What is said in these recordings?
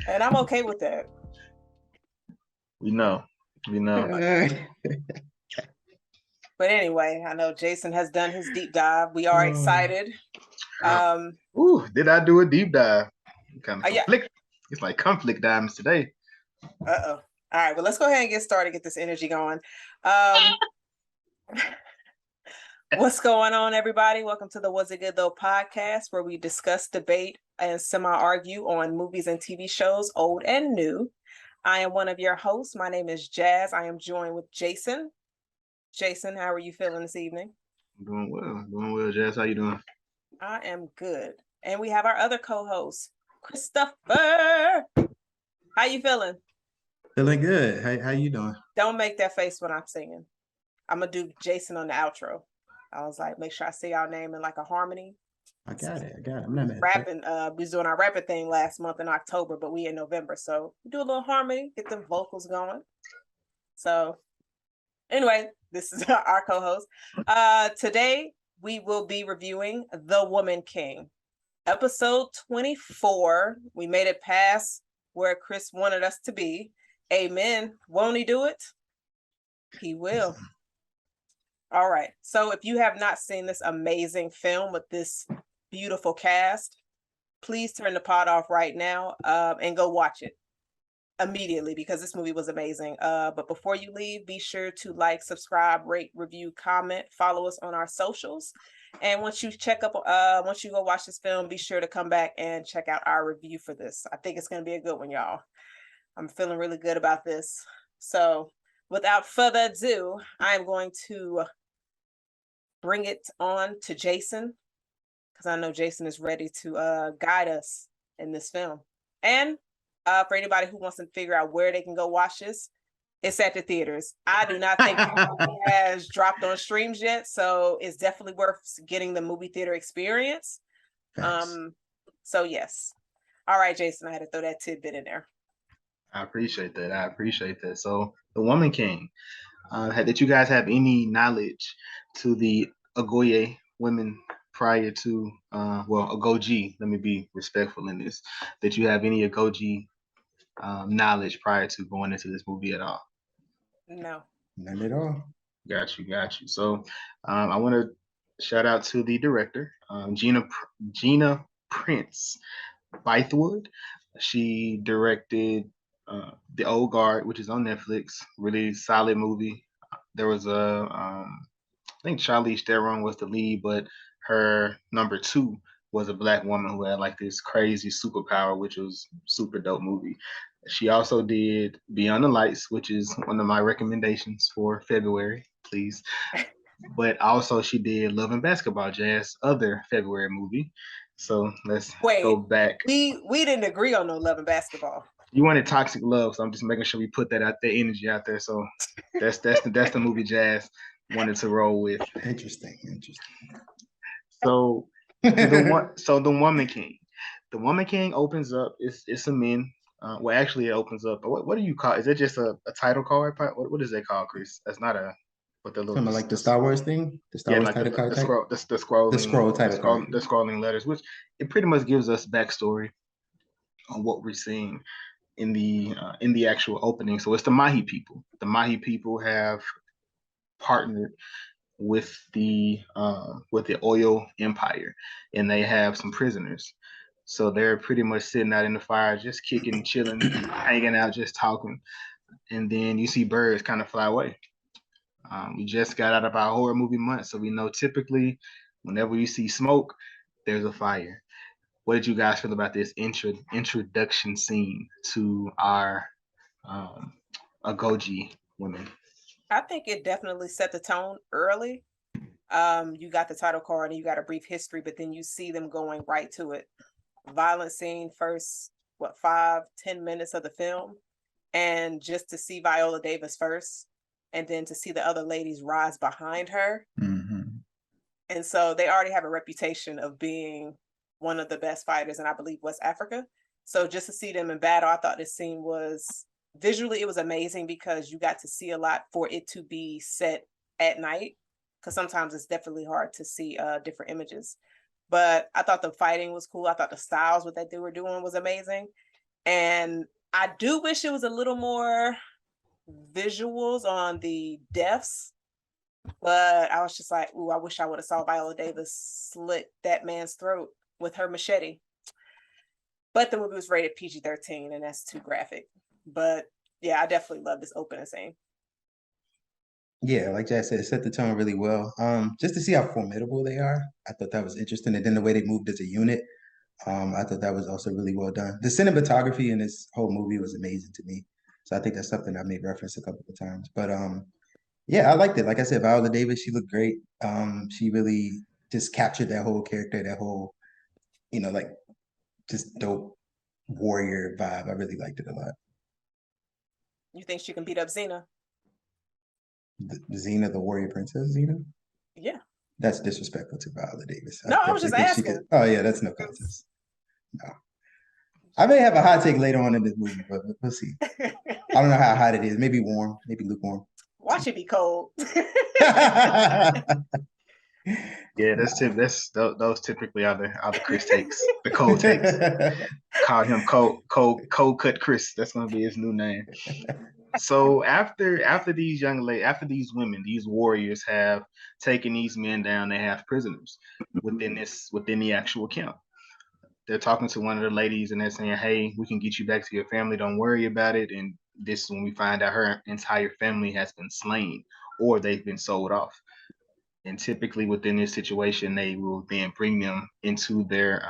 And I'm okay with that. We know. But anyway, I know Jason has done his deep dive. We are excited. Ooh, did I do a deep dive? Kind of Yeah. conflict. It's like conflict diamonds today. Uh-oh. All right, well, let's go ahead and get started, get this energy going. What's going on, everybody? Welcome to the Was It Good Though podcast, where we discuss, debate, and semi-argue on movies and TV shows, old and new. I am one of your hosts. My name is Jazz. I am joined with Jason. Jason, how are you feeling this evening? Doing well, Jazz. How you doing? I am good. And we have our other co-host, Christopher. How you feeling? Feeling good. How you doing? Don't make that face when I'm singing. I'm gonna do Jason on the outro. I was like, make sure I say our name in like a harmony. I got it. I'm not mad. Rapping. We was doing our rapping thing last month in October, but we in November, so we do a little harmony, get the vocals going. So, anyway, this is our co-host. Today we will be reviewing The Woman King, episode 24. We made it past where Kris wanted us to be. Amen. Won't he do it? He will. All right. So if you have not seen this amazing film with this beautiful cast, please turn the pod off right now and go watch it immediately, because this movie was amazing. But before you leave, be sure to like, subscribe, rate, review, comment, follow us on our socials. And once you once you go watch this film, be sure to come back and check out our review for this. I think it's going to be a good one, y'all. I'm feeling really good about this. So without further ado, I'm going to bring it on to Jason, because I know Jason is ready to guide us in this film. And for anybody who wants to figure out where they can go watch this, it's at the theaters. I do not think it has dropped on streams yet, so it's definitely worth getting the movie theater experience. So yes. All right, Jason, I had to throw that tidbit in there. I appreciate that. So, The Woman King. Did you guys have any knowledge to the Agojie women prior to, Agojie, let me be respectful in this, that you have any Agojie knowledge prior to going into this movie at all? No. None at all. Got you. So I want to shout out to the director, Gina Prince Bythewood. She directed The Old Guard, which is on Netflix. Really solid movie. There was I think Charlize Theron was the lead, but her number two was a black woman who had like this crazy superpower, which was super dope movie. She also did Beyond the Lights, which is one of my recommendations for February, please. But also she did Love and Basketball, Jazz, other February movie. So let's go back. We didn't agree on no Love and Basketball. You wanted Toxic Love, so I'm just making sure we put that out there, energy out there. So that's the movie Jazz wanted to roll with. Interesting. So The Woman King. The Woman King opens up. It's a men. Actually, it opens up. What do you call? Is it just a title card? What is that called, Kris? That's not a. What the little. Something like the Star Wars thing. The Star Wars like title card. The scrolling. The scroll title card. The scrolling letters, which it pretty much gives us backstory on what we're seeing in the actual opening. So it's the Mahi people. The Mahi people have partnered with the Oyo Empire, and they have some prisoners. So they're pretty much sitting out in the fire, just kicking, chilling, hanging out, just talking. And then you see birds kind of fly away. We just got out of our horror movie month, so we know typically whenever you see smoke, there's a fire. What did you guys feel about this introduction scene to our Agojie women? I think it definitely set the tone early. You got the title card and you got a brief history, but then you see them going right to it. Violent scene first, 5-10 minutes of the film, and just to see Viola Davis first, and then to see the other ladies rise behind her. Mm-hmm. And so they already have a reputation of being one of the best fighters in, I believe, West Africa. So just to see them in battle, I thought this scene was visually, it was amazing, because you got to see a lot for it to be set at night, because sometimes it's definitely hard to see different images. But I thought the fighting was cool. I thought the styles, what that they were doing was amazing. And I do wish it was a little more visuals on the deaths. But I was just like, ooh, I wish I would have saw Viola Davis slit that man's throat with her machete. But the movie was rated PG-13, and that's too graphic. But yeah, I definitely love this opening scene. Yeah, like Jazz said, it set the tone really well. Just to see how formidable they are, I thought that was interesting. And then the way they moved as a unit, I thought that was also really well done. The cinematography in this whole movie was amazing to me. So I think that's something I made reference a couple of times. But yeah, I liked it. Like I said, Viola Davis, she looked great. She really just captured that whole character, that whole, like just dope warrior vibe. I really liked it a lot. You think she can beat up Xena? Xena, the warrior princess, Xena? Yeah. That's disrespectful to Viola Davis. No, I was just asking. Oh yeah, that's no contest. No. I may have a hot take later on in this movie, but we'll see. I don't know how hot it is. Maybe warm, maybe lukewarm. Watch it be cold. Yeah, those typically are the Kris takes, the cold takes. Call him cold cut Kris. That's gonna be his new name. So after these women, these warriors have taken these men down, they have prisoners within the actual camp. They're talking to one of the ladies and they're saying, hey, we can get you back to your family, don't worry about it. And this is when we find out her entire family has been slain or they've been sold off. And typically within this situation, they will then bring them into their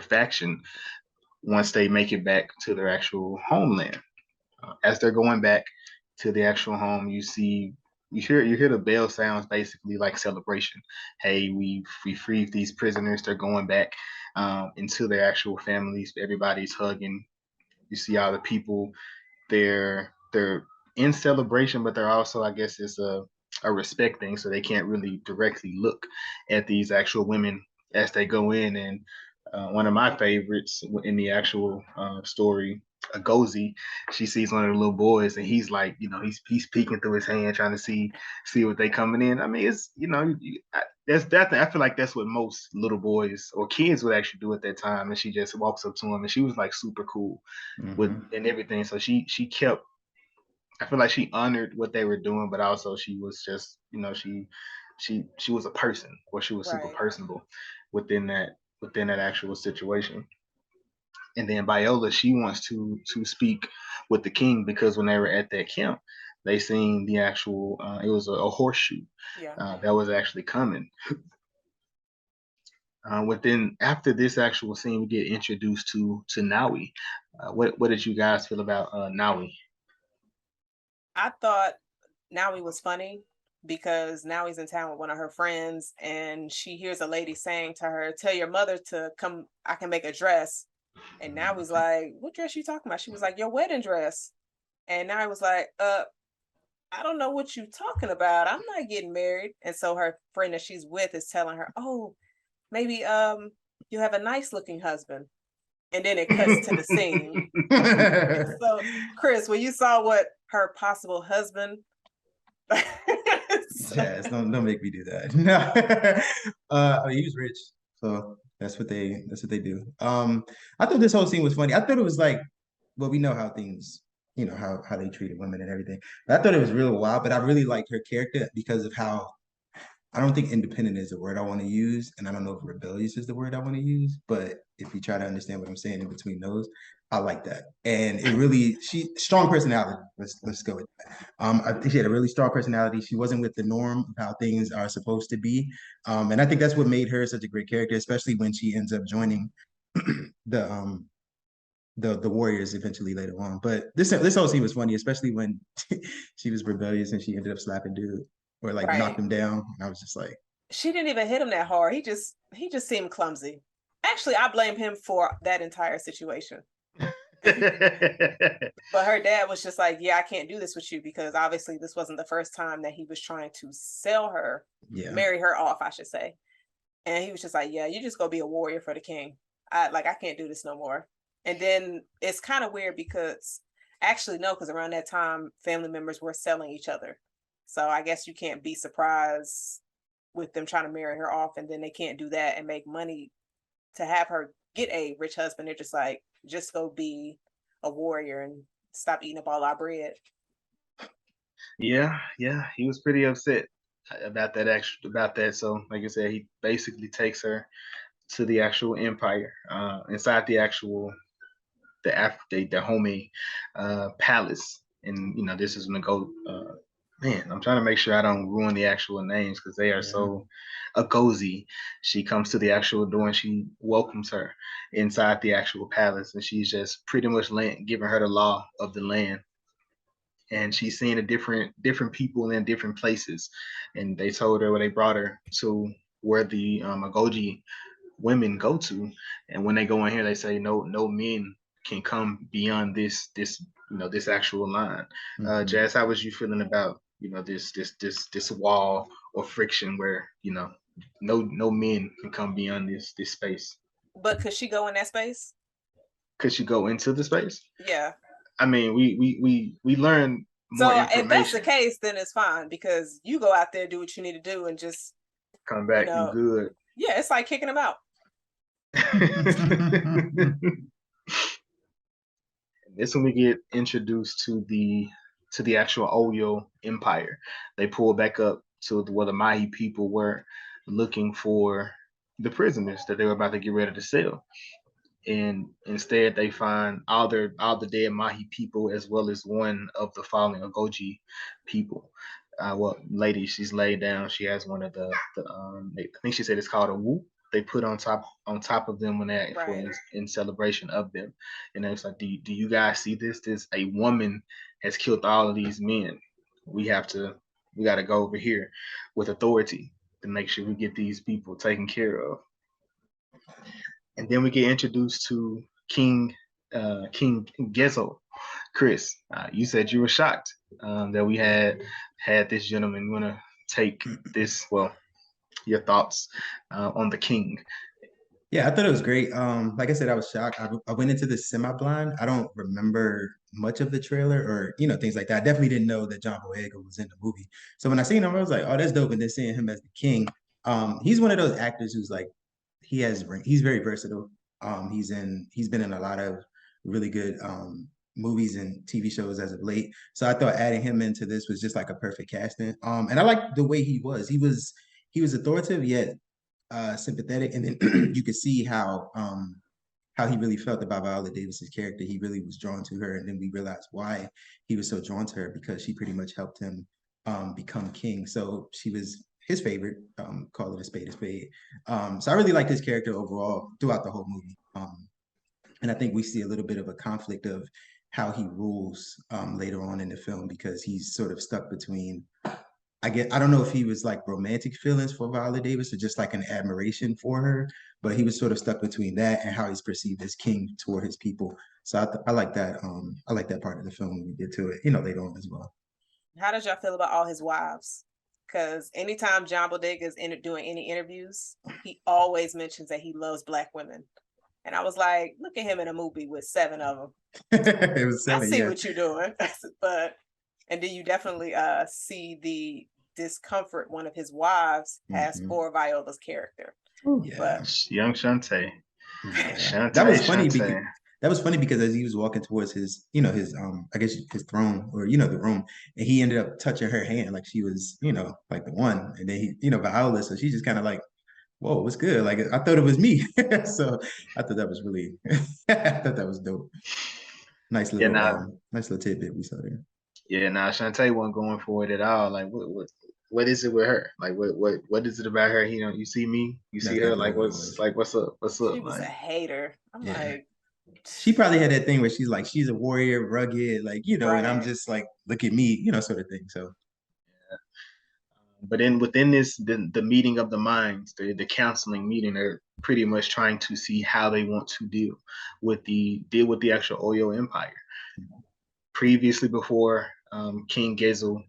faction once they make it back to their actual homeland. As they're going back to the actual home, you hear the bell sounds, basically like celebration. Hey, we freed these prisoners. They're going back into their actual families. Everybody's hugging. You see all the people. They're in celebration, but they're also, I guess, it's a respect thing, so they can't really directly look at these actual women as they go in. And one of my favorites in the actual story, Agojie, she sees one of the little boys, and he's like, he's peeking through his hand, trying to see what they coming in. I mean, it's that's that. I feel like that's what most little boys or kids would actually do at that time. And she just walks up to him, and she was like super cool with and everything. So she kept. I feel like she honored what they were doing, but also she was just, she was a person, or she was super personable within that actual situation. And then Viola, she wants to speak with the king, because when they were at that camp, they seen the actual it was a horseshoe that was actually coming. Within after this actual scene, we get introduced to Nawi. What did you guys feel about Nawi? I thought Nawi was funny because Nawi's in town with one of her friends, and she hears a lady saying to her, tell your mother to come, I can make a dress. And Nawi's like, what dress you talking about? She was like, your wedding dress. And Nawi was like, I don't know what you talking about. I'm not getting married. And so her friend that she's with is telling her, oh, maybe you have a nice looking husband. And then it cuts to the scene. So, Kris, when you saw what her possible husband, Jazz, don't make me do that. No, he was rich, so that's what they do. I thought this whole scene was funny. I thought it was like, well, we know how things, how they treated women and everything. But I thought it was real wild. But I really liked her character because of how. I don't think independent is the word I want to use, and I don't know if rebellious is the word I want to use, but if you try to understand what I'm saying in between those, I like that. And it really, strong personality. Let's go with that. I think she had a really strong personality. She wasn't with the norm of how things are supposed to be. And I think that's what made her such a great character, especially when she ends up joining the Warriors eventually later on. But this whole scene was funny, especially when she was rebellious and she ended up slapping dude. Or like knocked him down. And I was just like, she didn't even hit him that hard. He just seemed clumsy. Actually, I blame him for that entire situation. But her dad was just like, yeah, I can't do this with you, because obviously this wasn't the first time that he was trying to sell her, marry her off, I should say. And he was just like, yeah, you just go be a warrior for the king. I can't do this no more. And then it's kind of weird because actually, no, because around that time, family members were selling each other. So I guess you can't be surprised with them trying to marry her off, and then they can't do that and make money to have her get a rich husband. They're just like, just go be a warrior and stop eating up all our bread. Yeah, he was pretty upset about that. So, like I said, he basically takes her to the actual empire, inside the actual the homie palace, and this is gonna go. Man, I'm trying to make sure I don't ruin the actual names because they are so. Agojie, she comes to the actual door and she welcomes her inside the actual palace, and she's just pretty much giving her the law of the land. And she's seeing the different people in different places, and they told her, they brought her to where the Agojie women go to, and when they go in here, they say no men can come beyond this actual line. Jazz, how was you feeling about this wall or friction where no men can come beyond this space? But could she go in that space? Could she go into the space? Yeah. I mean, we learn more information. If that's the case, then it's fine, because you go out there, do what you need to do, and just come back and good. Yeah, it's like kicking them out. This when we get introduced to the actual Oyo Empire. They pull back up to where the Mahi people were looking for the prisoners that they were about to get ready to sell. And instead they find all the dead Mahi people, as well as one of the fallen Agojie people. Lady, she's laid down. She has one of the I think she said it's called a whoop. They put on top of them when they're in celebration of them. And it's like, do you guys see this? A woman has killed all of these men. We got to go over here with authority to make sure we get these people taken care of. And then we get introduced to King Ghezo. Kris, you said you were shocked that we had this gentleman. Want to take this? Well, your thoughts on the king? Yeah, I thought it was great. Like I said, I was shocked. I went into this semi-blind. I don't remember much of the trailer or things like that. I definitely didn't know that John Boyega was in the movie. So when I seen him, I was like, oh, that's dope. And then seeing him as the king, he's one of those actors who's like, he's very versatile. He's been in a lot of really good movies and TV shows as of late. So I thought adding him into this was just like a perfect casting. And I liked the way he was. He was authoritative yet sympathetic, and then you could see how he really felt about Viola Davis's character. He really was drawn to her, and then we realized why he was so drawn to her, because she pretty much helped him become king. So she was his favorite, call it a spade a spade. So I really liked his character overall throughout the whole movie. And I think we see a little bit of a conflict of how he rules later on in the film, because he's sort of stuck between, I don't know if he was like romantic feelings for Viola Davis or just like an admiration for her, but he was sort of stuck between that and how he's perceived as king toward his people. So I like that. I like that part of the film when we get to it, later on as well. How did y'all feel about all his wives? Because anytime John Bodega is doing any interviews, he always mentions that he loves Black women. And I was like, look at him in a movie with 7 of them. It was 7, I see what you're doing. And then you definitely see the discomfort one of his wives has for Viola's character. Yeah. But young Shantae. Yeah. That was funny because as he was walking towards his, his I guess his throne, or the room, and he ended up touching her hand like she was, like the one. And then he, Viola, so she just kind of like, whoa, what's good? Like, I thought it was me. So I thought that was really I thought that was dope. Nice little tidbit we saw there. Yeah, Shantae wasn't going for it at all. Like, what is it with her? Like, what is it about her? You see me, you see her. Like, what's up? She was a hater. I'm like, she probably had that thing where she's like, she's a warrior, rugged, like, and I'm just like, look at me, sort of thing. So, yeah. But then within this, the meeting of the minds, the counseling meeting, they're pretty much trying to see how they want to deal with the actual Oyo Empire. Previously, before King Ghezo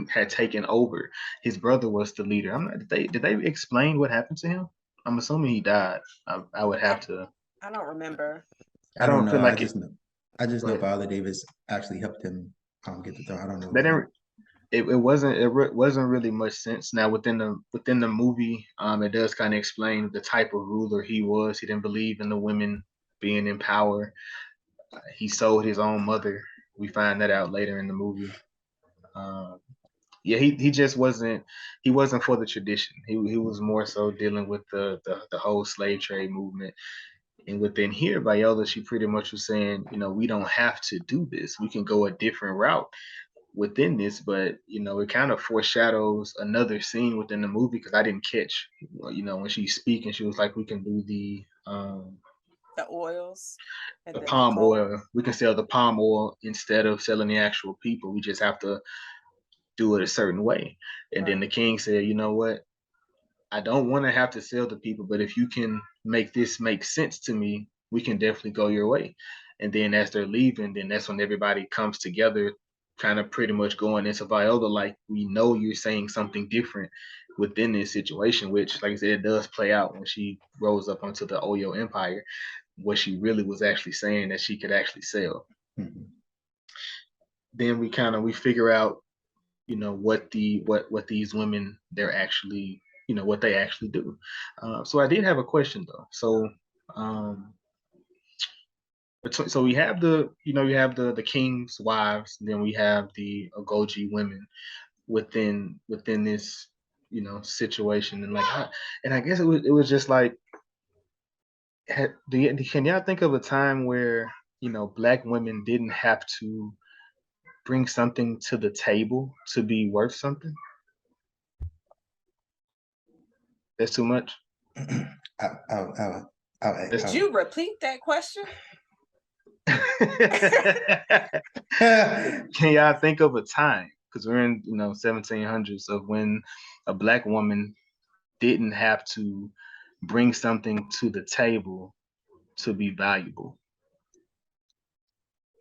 had taken over, his brother was the leader. Did they explain what happened to him? I'm assuming he died. I would have to. I don't remember. I don't feel like I just know Viola Davis actually helped him get the throne. I don't know. It wasn't really much sense. Now within the movie, it does kind of explain the type of ruler he was. He didn't believe in the women being in power. He sold his own mother. We find that out later in the movie. Um, yeah, he just wasn't for the tradition. He was more so dealing with the whole slave trade movement. And within here, Viola, she pretty much was saying, we don't have to do this. We can go a different route within this, but it kind of foreshadows another scene within the movie because I didn't catch, when she's speaking, she was like, we can do The oils and the then the palm coal. oil. We can sell the palm oil instead of selling the actual people. We just have to do it a certain way. And then Right. the king said, you know what? I don't want to have to sell the people, but if you can make this make sense to me, we can definitely go your way. And then as they're leaving, then that's when everybody comes together, kind of pretty much going into Viola, like, we know you're saying something different within this situation, which, like I said, it does play out when she rose up onto the Oyo Empire, what she really was actually saying that she could actually sell. Mhm. Then we figure out, what these women they're actually, what they actually do. So I did have a question though. So so we have the king's wives, then we have the Agojie women within this situation, and and I guess it was just like, can y'all think of a time where black women didn't have to bring something to the table to be worth something? That's too much. Did you repeat that question? Can y'all think of a time? Because we're in 1700s of when a black woman didn't have to bring something to the table to be valuable,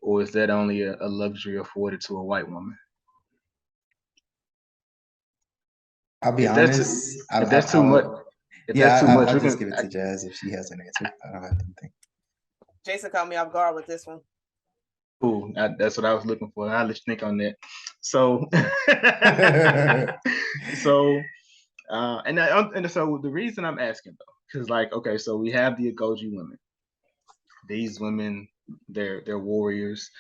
or is that only a luxury afforded to a white woman? I'll be If that's honest. if that's too much, if that's too much, I'll we just can. give it to Jazz if she has an answer. I don't have to think. Jason caught me off guard with this one. Cool. That's what I was looking for. I'll let you think on that. So, so, and so the reason I'm asking though, because like, okay, so we have the Agojie women. These women, they're warriors.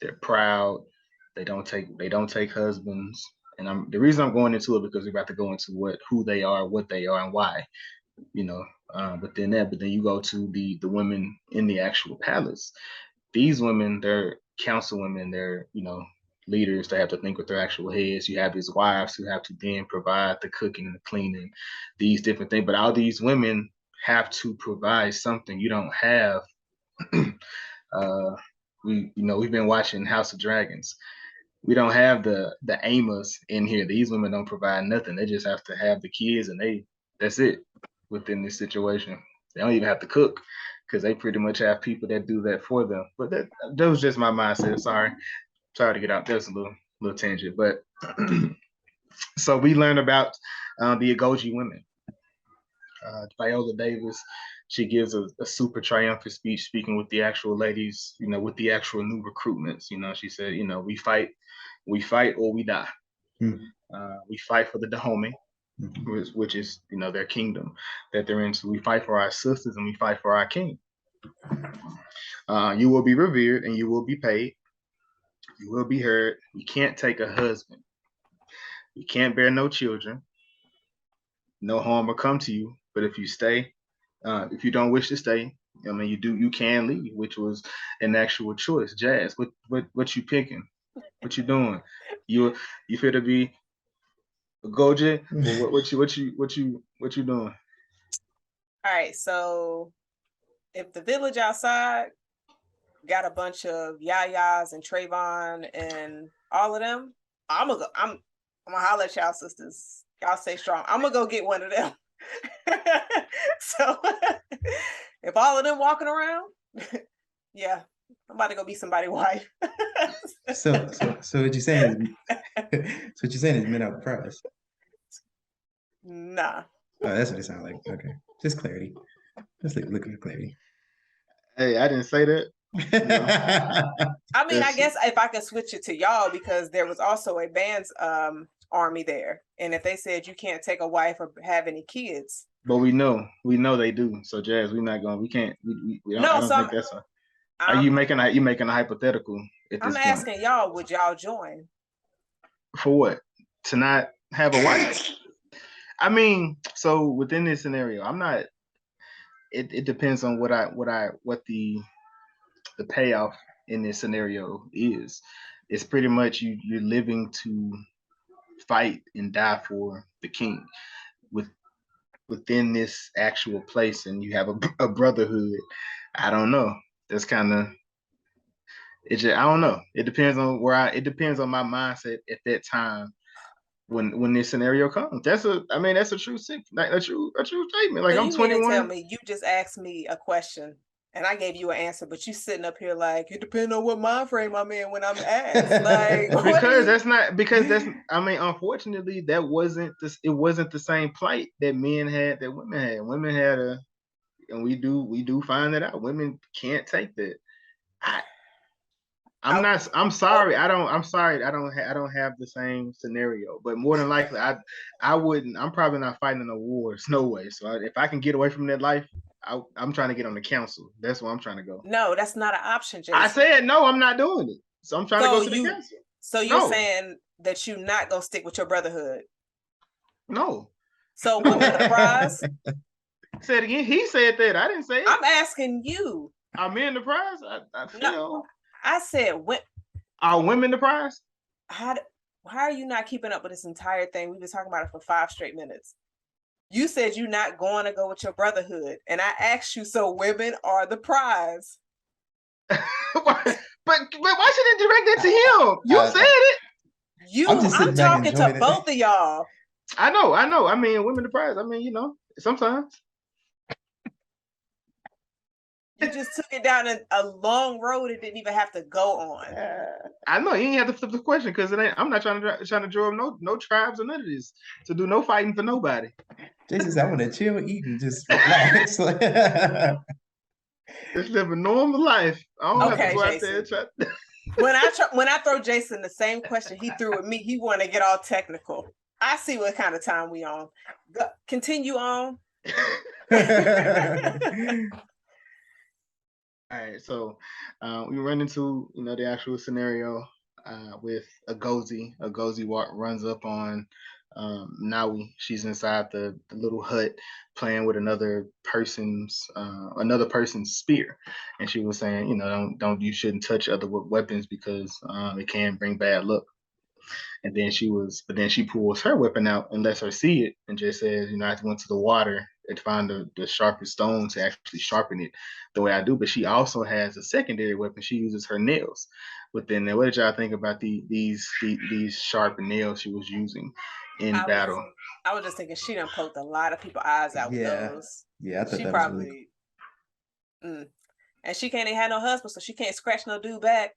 They're proud. They don't take husbands. And the reason I'm going into it because we're about to go into who they are, what they are, and why. Within that, but then you go to the women in the actual palace. These women, they're council women. They're leaders. They have to think with their actual heads. You have these wives who have to then provide the cooking and the cleaning, these different things. But all these women have to provide something. You don't have. We've been watching House of Dragons. We don't have the Amos in here. These women don't provide nothing. They just have to have the kids, and that's it within this situation. They don't even have to cook because they pretty much have people that do that for them. But that was just my mindset. Sorry to get out. There's a little tangent, but so we learned about the Agojie women. Viola Davis, she gives a super triumphant speech speaking with the actual ladies, with the actual new recruitments. She said, we fight or we die. We fight for the Dahomey, which is, their kingdom that they're in. So we fight for our sisters and we fight for our king. You will be revered and you will be paid. You will be heard. You can't take a husband. You can't bear no children. No harm will come to you. But if you stay, if you don't wish to stay, you can leave, which was an actual choice. Jazz, what you picking? What you doing? You fit to be Agojie? What you doing? All right, so if the village outside got a bunch of Yayas and Trayvon and all of them, I'm gonna holler at y'all sisters. Y'all stay strong. I'm gonna go get one of them. So if all of them walking around, yeah, I'm about to go be somebody's wife. So what you're saying is men are prize. Nah. Oh, that's what it sounds like. Okay, just clarity. Just looking for clarity. Hey, I didn't say that. I mean, I It's- guess if I could switch it to y'all, because there was also a man's army there, and if they said you can't take a wife or have any kids, But we know they do. So Jazz, we can't. We don't. I no. don't So think that's a. Are I'm you making a hypothetical at I'm this point? asking y'all, would y'all join? For what? To not have a wife? I mean, so within this scenario, I'm not. It depends on what the payoff in this scenario is. It's pretty much you're living to fight and die for the king within this actual place, and you have a brotherhood. I don't know. That's kind of it. Just, I don't know. It depends on it depends on my mindset at that time when this scenario comes. That's a true statement. Like So I'm you mean to tell 21. me you just asked me a question and I gave you an answer, but you sitting up here like it depends on what mind frame I'm in when I'm asked. Like Unfortunately, it wasn't the same plight that men had that women had. Women had and we do find that out. Women can't take that. I'm sorry. I'm sorry. I don't have the same scenario, but more than likely I wouldn't. I'm probably not fighting in the wars. No way. So if I can get away from that life, I'm trying to get on the council. That's where I'm trying to go. No, that's not an option, Jason. I said no, I'm not doing it. So I'm trying to go to the council. So you're saying that you're not gonna stick with your brotherhood? No. So women the prize? Say it again. He said that. I didn't say it. I'm asking you. Are men the prize? I feel. No, I said are women the prize? Why are you not keeping up with this entire thing? We've been talking about it for 5 straight minutes. You said you're not going to go with your brotherhood, and I asked you, so women are the prize. but why should it direct it to him? You said it. I'm talking to both of y'all. I know. I mean, women the prize. I mean, sometimes. You just took it down a long road it didn't even have to go on. I know you ain't have to flip the question because I'm not trying to draw no tribes or none of this to do no fighting for nobody. Jason, I want to chill, eat, and just relax. Just live a normal life. I don't have to go out there and try. When I throw Jason the same question he threw at me, he want to get all technical. I see what kind of time we on. Continue on. All right, so we run into the actual scenario with Agojie. Agojie runs up on Nawi. She's inside the little hut playing with another person's spear, and she was saying, you shouldn't touch other weapons because it can bring bad luck. And then she pulls her weapon out and lets her see it and just says, I went to the water and find the sharpest stone to actually sharpen it the way I do. But she also has a secondary weapon. She uses her nails. But then what did y'all think about these sharp nails she was using in battle? I was just thinking she done poked a lot of people's eyes out with those. Yeah, I thought that was really cool. And she can't even have no husband, so she can't scratch no dude back.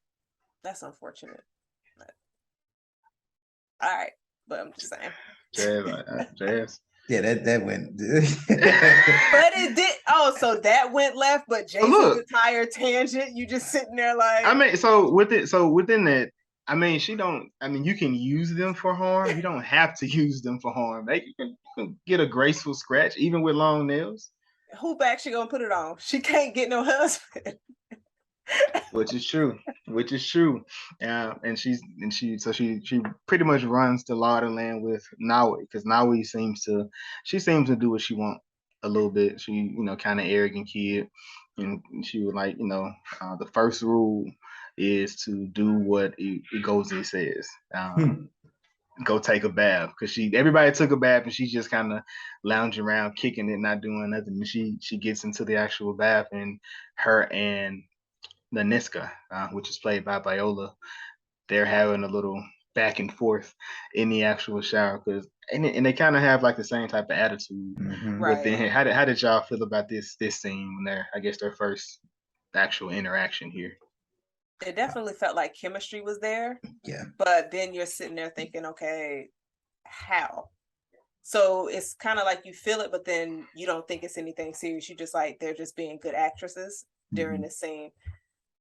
That's unfortunate. All right, but I'm just saying. Jazz. Yeah, that went. But it did. Oh, so that went left, but Jason's entire tangent, you just sitting there like. I mean, within that, I mean, you can use them for harm. You don't have to use them for harm. You can get a graceful scratch even with long nails. Who back she gonna put it on? She can't get no husband. Which is true. And she pretty much runs the law of the land with Nawi because Nawi seems to do what she wants a little bit. She kind of arrogant kid, and she would like the first rule is to do what Agojie says. Go take a bath because everybody took a bath and she's just kind of lounging around kicking it, not doing nothing. And she gets into the actual bath, and her and Nanisca, which is played by Viola, they're having a little back and forth in the actual shower and they kind of have like the same type of attitude. Right. But then, how did y'all feel about this scene when their first actual interaction here? It definitely felt like chemistry was there. Yeah. But then you're sitting there thinking, okay, how? So it's kind of like you feel it, but then you don't think it's anything serious. You just like they're just being good actresses during the scene.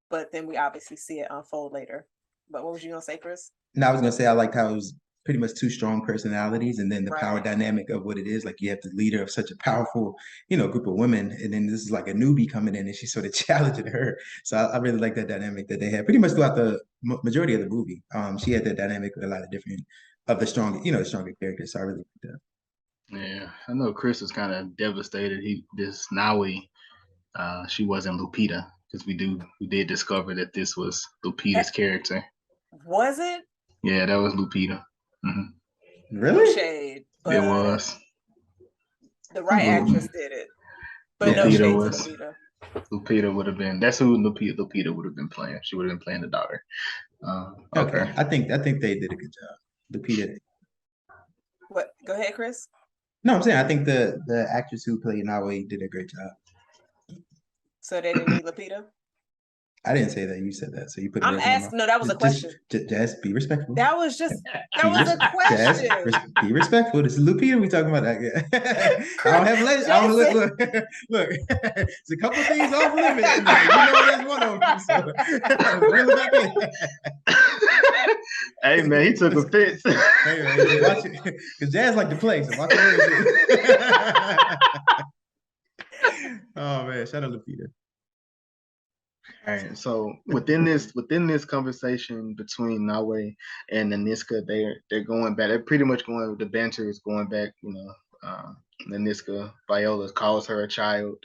but then we obviously see it unfold later. But what was you gonna say, Kris? No, I was gonna say I liked how it was pretty much two strong personalities, and then the power Right. dynamic of what it is. Like you have the leader of such a powerful, group of women, and then this is like a newbie coming in, and she's sort of challenging her. So I really like that dynamic that they had pretty much throughout the majority of the movie. She had that dynamic with a lot of different of the strong, the stronger characters. So I really like that. Yeah, I know Kris was kind of devastated. This Nawi, she wasn't Lupita, because we did discover that this was Lupita's character. Was it? Yeah, that was Lupita. Mm-hmm. Really? No shade. But it was. The right actress did it. But Lupita no shade was, to Lupita. Lupita would have been. That's who Lupita would have been playing. She would have been playing the daughter. Okay. I think they did a good job. Lupita. What? Go ahead, Kris. No, I'm saying I think the actress who played Nawi did a great job. So they didn't need Lupita? I didn't say that. You said that. So you put it. I'm asking. No, that was a question. Just be respectful. That was a question. Be respectful. This is Lupita we talking about. I don't have legend. I don't look. It's a couple things off limits. You know that's one of them. So, really back in. Hey man, he took offense. Hey man, watch it. Because Jazz like to play, so watch it. Oh man, shout out Lupita. All right, so within this conversation between Nawi and Nanisca, they're going back. They're pretty much going. The banter is going back. Nanisca Viola calls her a child.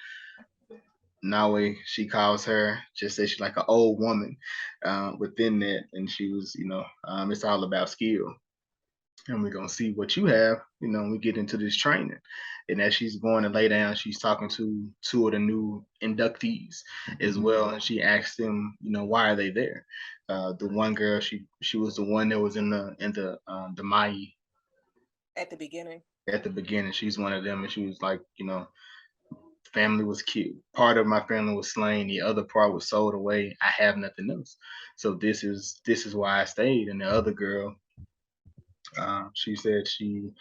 Nawi, she calls her, just says she's like an old woman. Within that, and she was, it's all about skill. And we're gonna see what you have, when we get into this training. And as she's going to lay down, she's talking to two of the new inductees as well. And she asked them, why are they there? The one girl, she was the one that was in the Mai At the beginning. At the beginning, she's one of them, and she was like, family was killed. Part of my family was slain. The other part was sold away. I have nothing else. So this is why I stayed. And the other girl, she said she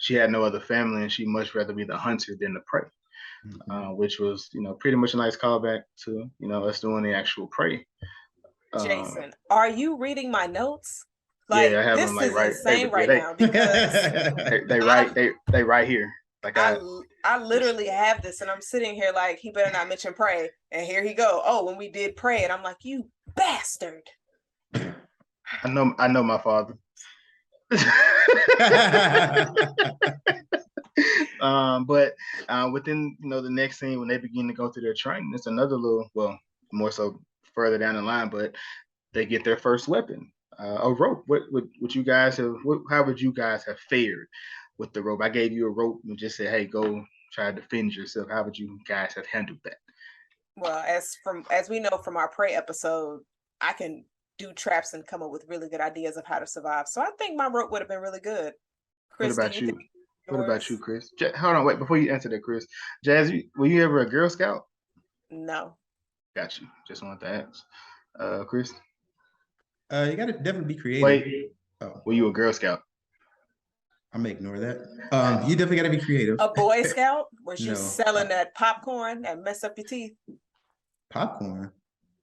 had no other family, and she'd much rather be the hunter than the prey, which was pretty much a nice callback to us doing the actual prey. Jason, are you reading my notes? Like, yeah, I have them like right now because they right here. Like I literally have this, and I'm sitting here like he better not mention prey, and here he go. Oh, when we did pray, and I'm like, you bastard. I know my father. But within the next scene, when they begin to go through their training, it's another little, well, more so further down the line, but they get their first weapon, a rope. What you guys have? How would you guys have fared with the rope? I gave you a rope and just said, hey, go try to defend yourself. How would you guys have handled that? Well, as we know from our prey episode, I can do traps and come up with really good ideas of how to survive. So I think my rope would have been really good. Kris, what about you? What about you, Kris? Hold on, wait, before you answer that, Kris. Jazz, were you ever a Girl Scout? No. Got you. Just wanted to ask. Kris? You gotta definitely be creative. Wait. Were you a Girl Scout? I'm gonna ignore that. You definitely gotta be creative. A Boy Scout? Was you selling that popcorn that mess up your teeth? Popcorn?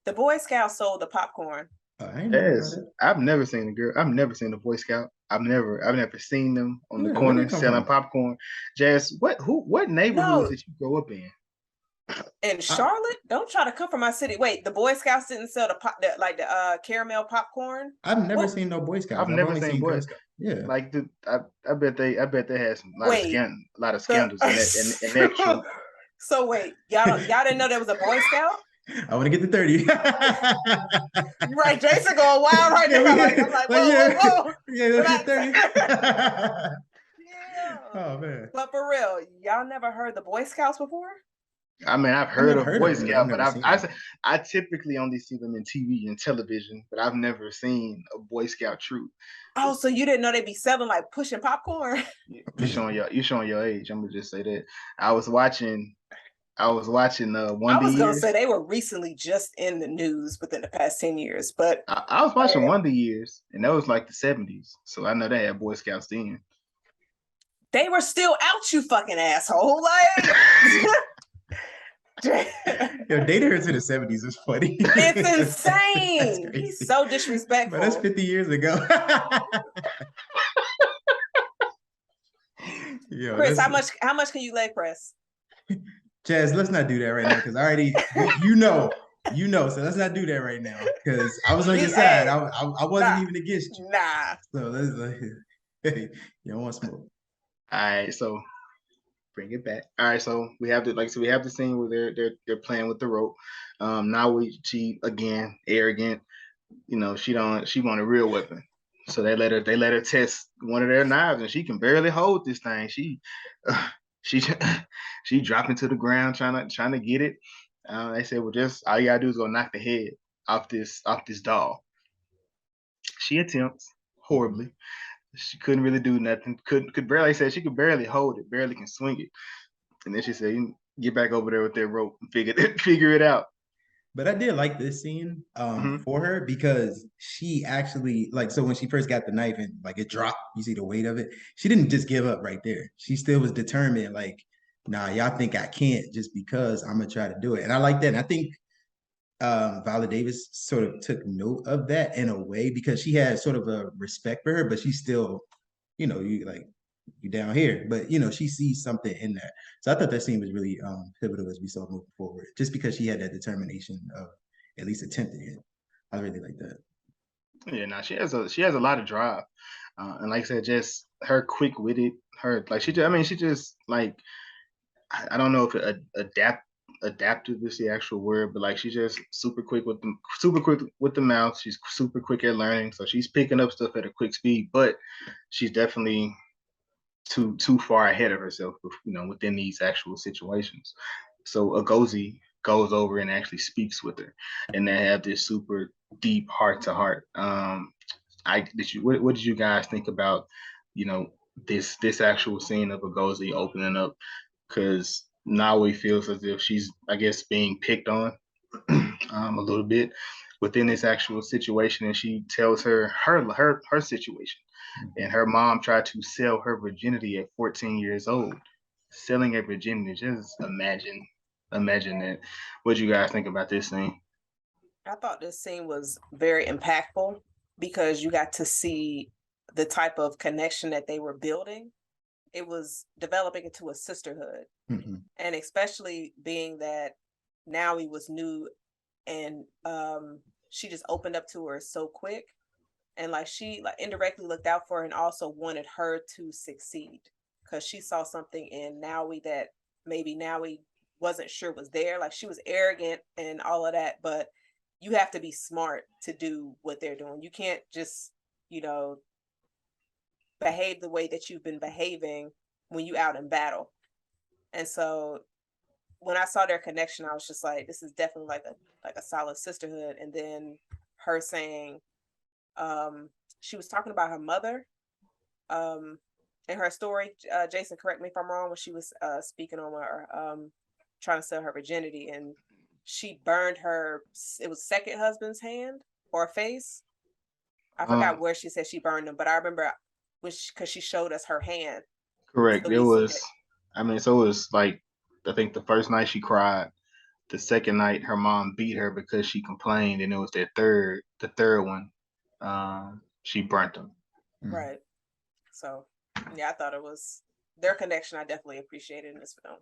The Boy Scout sold the popcorn. Yes, I've never seen a Boy Scout. I've never seen them on the corner selling popcorn. Jazz, what neighborhood did you grow up in? In Charlotte? Don't try to come from my city. Wait, the Boy Scouts didn't sell the caramel popcorn? I've never seen no Boy Scouts. I've never seen Boy Scouts. Yeah, like I bet they had some a lot of scandals in that. So wait, y'all didn't know there was a Boy Scout? I want to get to 30. Right, Jason going wild right now. I'm like, whoa. Yeah, let's get 30. Yeah. Oh man. But for real, y'all never heard the Boy Scouts before? I mean, I've heard of Boy Scout, but I typically only see them in TV and television, but I've never seen a Boy Scout troop. Oh, so you didn't know they'd be selling like pushing popcorn? You're showing your age. I'm gonna just say that. I was watching One. I was gonna say they were recently just in the news within the past 10 years, but I was watching Wonder Years, and that was like the 70s. So I know they had Boy Scouts then. They were still out, you fucking asshole. Like Yo, dating her to the 70s is funny. It's insane. That's He's so disrespectful. But that's 50 years ago. Yo, Kris, how much can you leg press? Jazz, let's not do that right now because I already, you know, so let's not do that right now because I was on your side. I wasn't even against you. Nah. So let's you don't want smoke. All right, so bring it back. All right, so we have we have the scene where they're playing with the rope. Now she again arrogant. You know, she want a real weapon. So they let her test one of their knives, and she can barely hold this thing. She dropping to the ground trying to get it. They said, well, just all you gotta do is go knock the head off this doll. She attempts horribly. She couldn't really do nothing. Could barely say she could barely hold it, barely can swing it. And then she said, "You get back over there with that rope and figure it out." But I did like this scene for her because she actually so when she first got the knife and like it dropped, you see the weight of it. She didn't just give up right there. She still was determined. Like, nah, y'all think I can't just because I'm gonna try to do it. And I like that. And I think Viola Davis sort of took note of that in a way because she had sort of a respect for her, but she still, you down here, but she sees something in that. So I thought that scene was really pivotal as we saw moving forward, just because she had that determination of at least attempting it. I really like that. Yeah, now she has a lot of drive, and like I said, just her quick witted, her she just like I don't know if adaptive is the actual word, but like she's just super quick with the mouth. She's super quick at learning, so she's picking up stuff at a quick speed, but she's definitely too far ahead of herself, within these actual situations. So Agojie goes over and actually speaks with her, and they have this super deep heart to heart. What did you guys think about, this actual scene of Agojie opening up? Because Nawi feels as if she's, I guess, being picked on a little bit within this actual situation, and she tells her situation. And her mom tried to sell her virginity at 14 years old. Selling her virginity, just imagine that. What do you guys think about this scene? I thought this scene was very impactful because you got to see the type of connection that they were building. It was developing into a sisterhood. Mm-hmm. And especially being that Nawi was new and she just opened up to her so quick. And she indirectly looked out for her and also wanted her to succeed because she saw something in Nawi that maybe Nawi wasn't sure was there. Like she was arrogant and all of that, but you have to be smart to do what they're doing. You can't just, behave the way that you've been behaving when you out in battle. And so when I saw their connection, I was just like, this is definitely like a solid sisterhood. And then her saying, she was talking about her mother in her story. Jason, correct me if I'm wrong, when she was speaking on her trying to sell her virginity, and she burned it was second husband's hand or face. I forgot where she said she burned them, but I remember because she showed us her hand. Correct. So it was like, I think the first night she cried. The second night her mom beat her because she complained, and it was the third one. She burnt them. Right. So yeah, I thought it was their connection. I definitely appreciated in this film.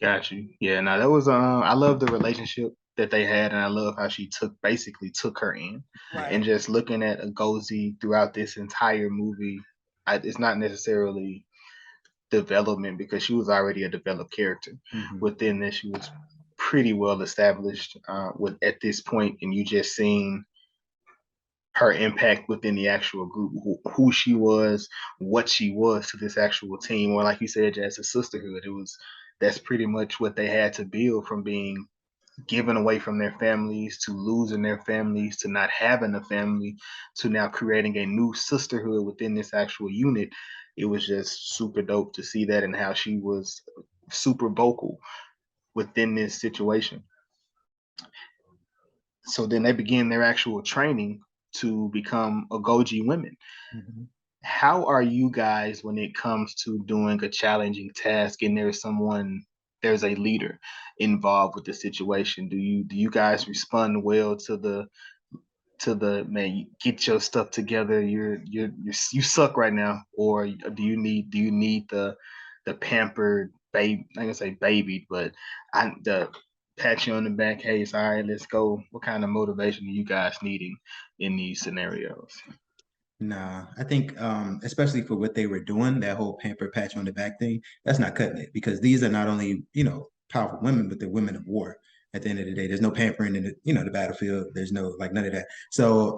Got you. Yeah, now that was I love the relationship that they had, and I love how she basically took her in. Right. And just looking at Agojie throughout this entire movie, it's not necessarily development because she was already a developed character. Within this, she was pretty well established at this point, and you just seen her impact within the actual group, who she was, what she was to this actual team, or like you said, as a sisterhood. That's pretty much what they had to build, from being given away from their families to losing their families to not having a family to now creating a new sisterhood within this actual unit. It was just super dope to see that, and how she was super vocal within this situation. So then they begin their actual training to become Agojie women. How are you guys when it comes to doing a challenging task and there's someone there's a leader involved with the situation? Do you guys respond well to the man, you get your stuff together, you suck right now, or do you need the pampered baby, I'm gonna say baby, but the pat you on the back, hey, it's all right, let's go? What kind of motivation are you guys needing in these scenarios? Nah, I think especially for what they were doing, that whole pamper patch on the back thing, that's not cutting it, because these are not only, powerful women, but they're women of war. At the end of the day, there's no pampering in the battlefield. There's no, like, none of that. So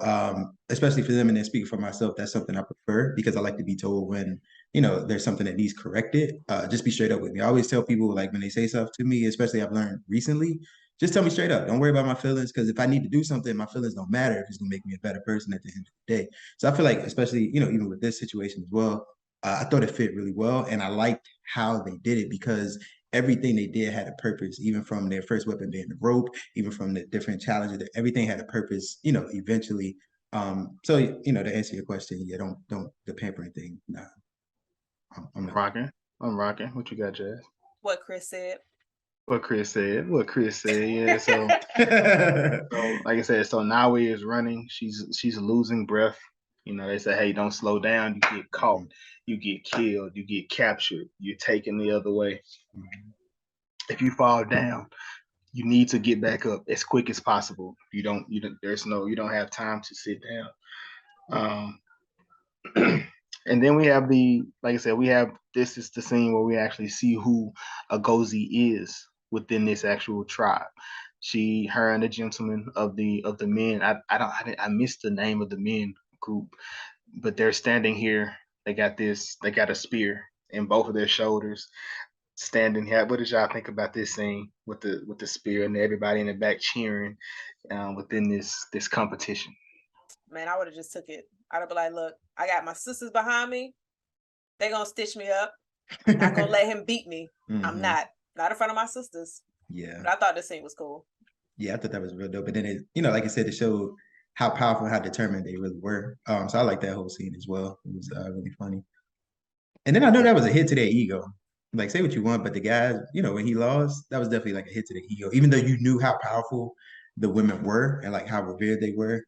especially for them, and then speaking for myself, that's something I prefer, because I like to be told when, there's something that needs corrected. Just be straight up with me. I always tell people, like, when they say stuff to me, especially I've learned recently, just tell me straight up. Don't worry about my feelings, because if I need to do something, my feelings don't matter if it's gonna make me a better person at the end of the day. So I feel like, especially, even with this situation as well, I thought it fit really well. And I liked how they did it, because everything they did had a purpose, even from their first weapon being the rope, even from the different challenges, that everything had a purpose, eventually. So, to answer your question, yeah, don't the pampering thing. Nah, I'm not. Rocking. I'm rocking. What you got, Jazz? What Kris said. What Kris said. Yeah. So, like I said, so Nawi is running. She's losing breath. They say, hey, don't slow down. You get caught. You get killed. You get captured. You're taken the other way. If you fall down, you need to get back up as quick as possible. You don't have time to sit down. And then we have like I said, this is the scene where we actually see who Agojie is within this actual tribe. Her and the gentleman of the men. I missed the name of the men group, but they're standing here. They got a spear in both of their shoulders, standing here. What did y'all think about this scene with the spear and everybody in the back cheering within this competition? Man, I would have just took it. I'd have been like, look, I got my sisters behind me. They're gonna stitch me up. I'm not gonna let him beat me. I'm not in front of my sisters. Yeah. But I thought this scene was cool. Yeah, I thought that was real dope. And then it, like I said, it showed how powerful, how determined they really were. So I like that whole scene as well. It was really funny. And then I know that was a hit to their ego. Like, say what you want, but the guys, when he lost, that was definitely like a hit to the ego. Even though you knew how powerful the women were and like how revered they were,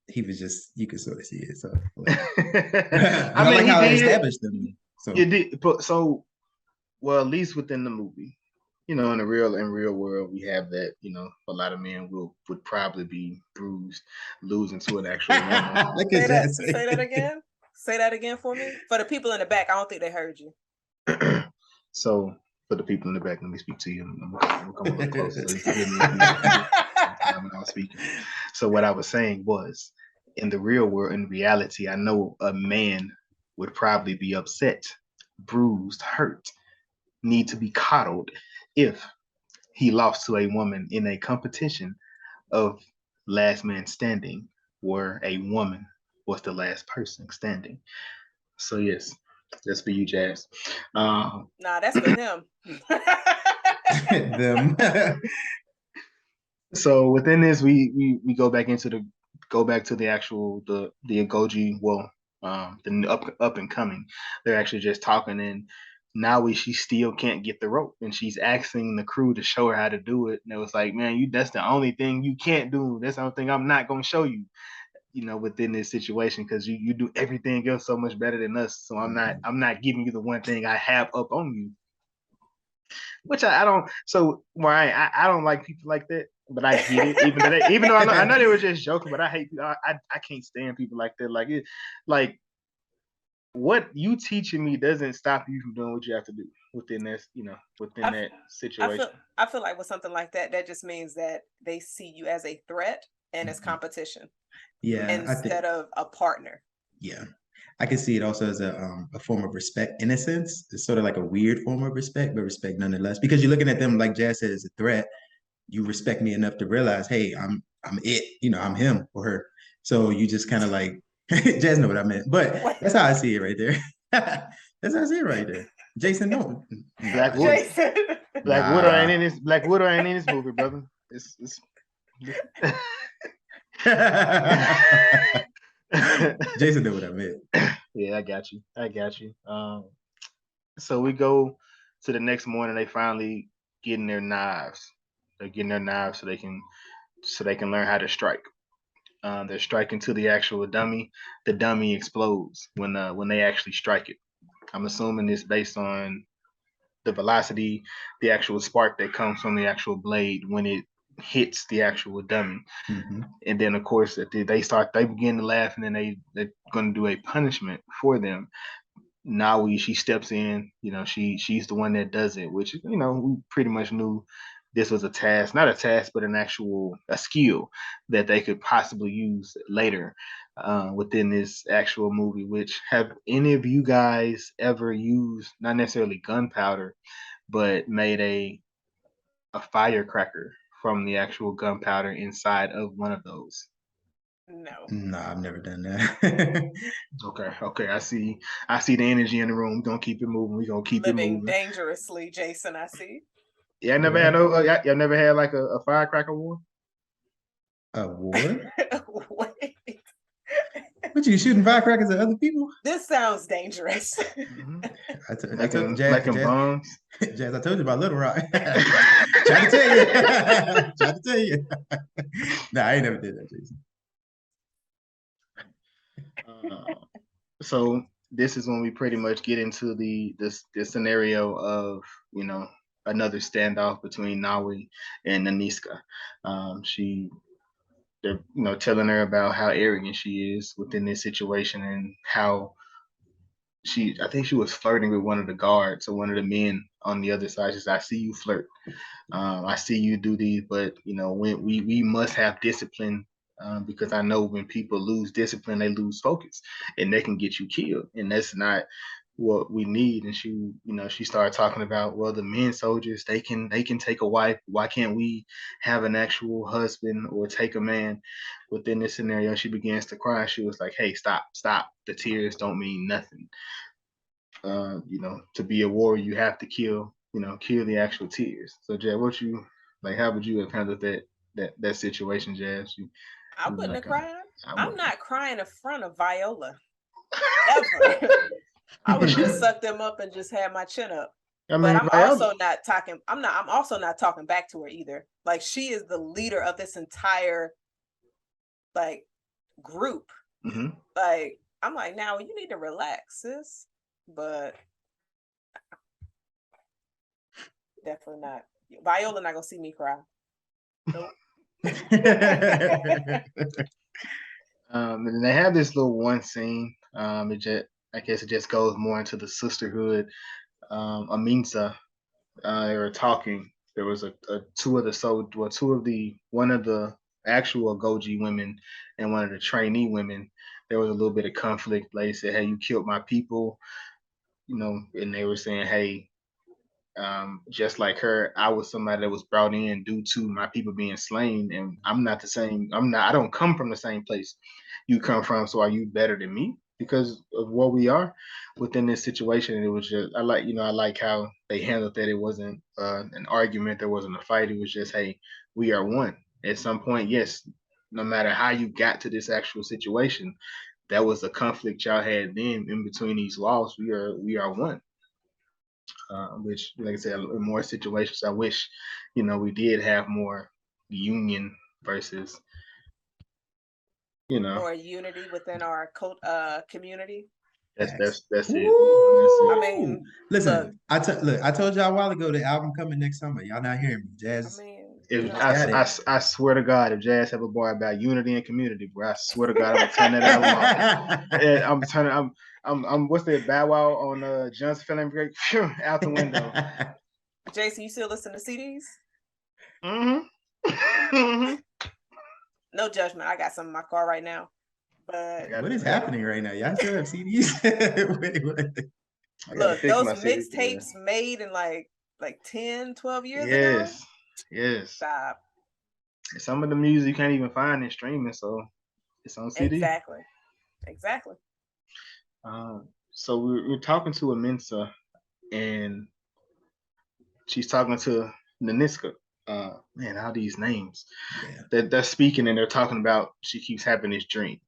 he was just, you could sort of see it. So like, I like how it established them. So you did, but well, at least within the movie, in the real world, we have that. A lot of men would probably be bruised, losing to an actual woman. Say that again. Say that again for me. For the people in the back, I don't think they heard you. So for the people in the back, let me speak to you. I'm gonna come a little closer so you can hear me when I was speaking. So what I was saying was, in the real world, in reality, I know a man would probably be upset, bruised, hurt, need to be coddled if he lost to a woman in a competition of last man standing, where a woman was the last person standing. So yes, that's for you, Jazz. Nah, that's for him. them. So within this, we go back to the actual the Agojie, the up and coming. They're actually just talking, and now she still can't get the rope, and she's asking the crew to show her how to do it. And it was like, man, that's the only thing you can't do. That's the only thing I'm not gonna show you. Within this situation, because you do everything else so much better than us. So I'm not giving you the one thing I have up on you. Which I don't. So Mariah, I don't like people like that, but I get it. Even though I know they were just joking, but I hate. I can't stand people like that. Like what you teaching me doesn't stop you from doing what you have to do within this. Within that situation. I feel like with something like that, that just means that they see you as a threat and as competition. Yeah, instead of a partner. Yeah, I can see it also as a form of respect in a sense. It's sort of like a weird form of respect, but respect nonetheless. Because you're looking at them, like Jazz said, as a threat. You respect me enough to realize, hey, I'm it. I'm him or her. So you just kind of like, Jazz know what I meant. But that's how I see it right there. That's how I see it right there. Jason, no. Black Widow ain't in this. Black Widow ain't in this movie, brother. It's Jason knew what I meant. Yeah, I got you. So we go to the next morning. They finally getting their knives. They're getting their knives so they can learn how to strike. They're striking to the actual dummy. The dummy explodes when they actually strike it. I'm assuming it's based on the velocity, the actual spark that comes from the actual blade when it hits the actual dummy. Mm-hmm. And then of course they begin to laugh, and then they're going to do a punishment for them. Nawi, she steps in, she's the one that does it, which we pretty much knew this was a task, not a task, but a skill that they could possibly use later within this actual movie. Which, have any of you guys ever used, not necessarily gunpowder, but made a firecracker from the actual gunpowder inside of one of those? No, I've never done that. Okay. I see the energy in the room. We're gonna keep it moving. We're gonna keep it Living moving. dangerously, Jason, I see. Yeah, I never had y'all never had like a firecracker war? A war? Wait. What, you shooting firecrackers at other people? This sounds dangerous. Mm-hmm. I told Jazz, bombs. Jazz, I told you about Little Rock. Trying to tell you. Nah, I ain't never did that, Jason. So this is when we pretty much get into this scenario of another standoff between Nawi and Nanisca. They're telling her about how arrogant she is within this situation, and how I think she was flirting with one of the guards or one of the men on the other side. She said, "I see you flirt. I see you do these, but when we must have discipline, because I know when people lose discipline, they lose focus, and they can get you killed, and that's not what we need." And she started talking about, well, the men soldiers, they can take a wife. Why can't we have an actual husband or take a man within this scenario? She begins to cry. She was like, "Hey, stop. The tears don't mean nothing. To be a warrior, you have to kill the actual tears." So, Jazz, how would you have handled that situation, Jazz? I wouldn't have cried. I'm wouldn't. not crying in front of Viola. Ever. I would just suck them up and just have my chin up. But I'm also not talking. I'm also not talking back to her either. Like, she is the leader of this entire group. Mm-hmm. Like, I'm like, now you need to relax, sis. But definitely not. Viola not gonna see me cry. Nope. And they have this little one scene. I guess it just goes more into the sisterhood. Aminsa, they were talking. There was one of the actual Agojie women and one of the trainee women. There was a little bit of conflict. They said, "Hey, you killed my people," and they were saying, "Hey, just like her, I was somebody that was brought in due to my people being slain, and I'm not the same. I don't come from the same place you come from. So are you better than me because of where we are within this situation?" And it was just, I like how they handled that. It wasn't an argument. There wasn't a fight. It was just, hey, we are one. At some point, yes, no matter how you got to this actual situation, that was a conflict y'all had then in between these walls. We are one. Which, like I said, in more situations, I wish, we did have more union versus, more unity within our community. That's it. Ooh. I mean, listen, I told y'all a while ago the album coming next summer. Y'all not hearing me, Jazz. I swear to God, if Jazz have a bar about unity and community, bro, I swear to God, I'm gonna turn that album off. I'm what's that Bow Wow on John's Feeling Break out the window. Jason, you still listen to CDs? Mm-hmm. No judgment. I got some in my car right now. But what is happening right now? Y'all still have CDs? Wait. Look, those mixtapes made in like 10, 12 years ago. Yes. Stop. Some of the music you can't even find in streaming, so it's on CD. Exactly. So we're talking to Aminsa, and she's talking to Nanisca. Man, all these names. Yeah. They're speaking, and they're talking about, she keeps having this dream.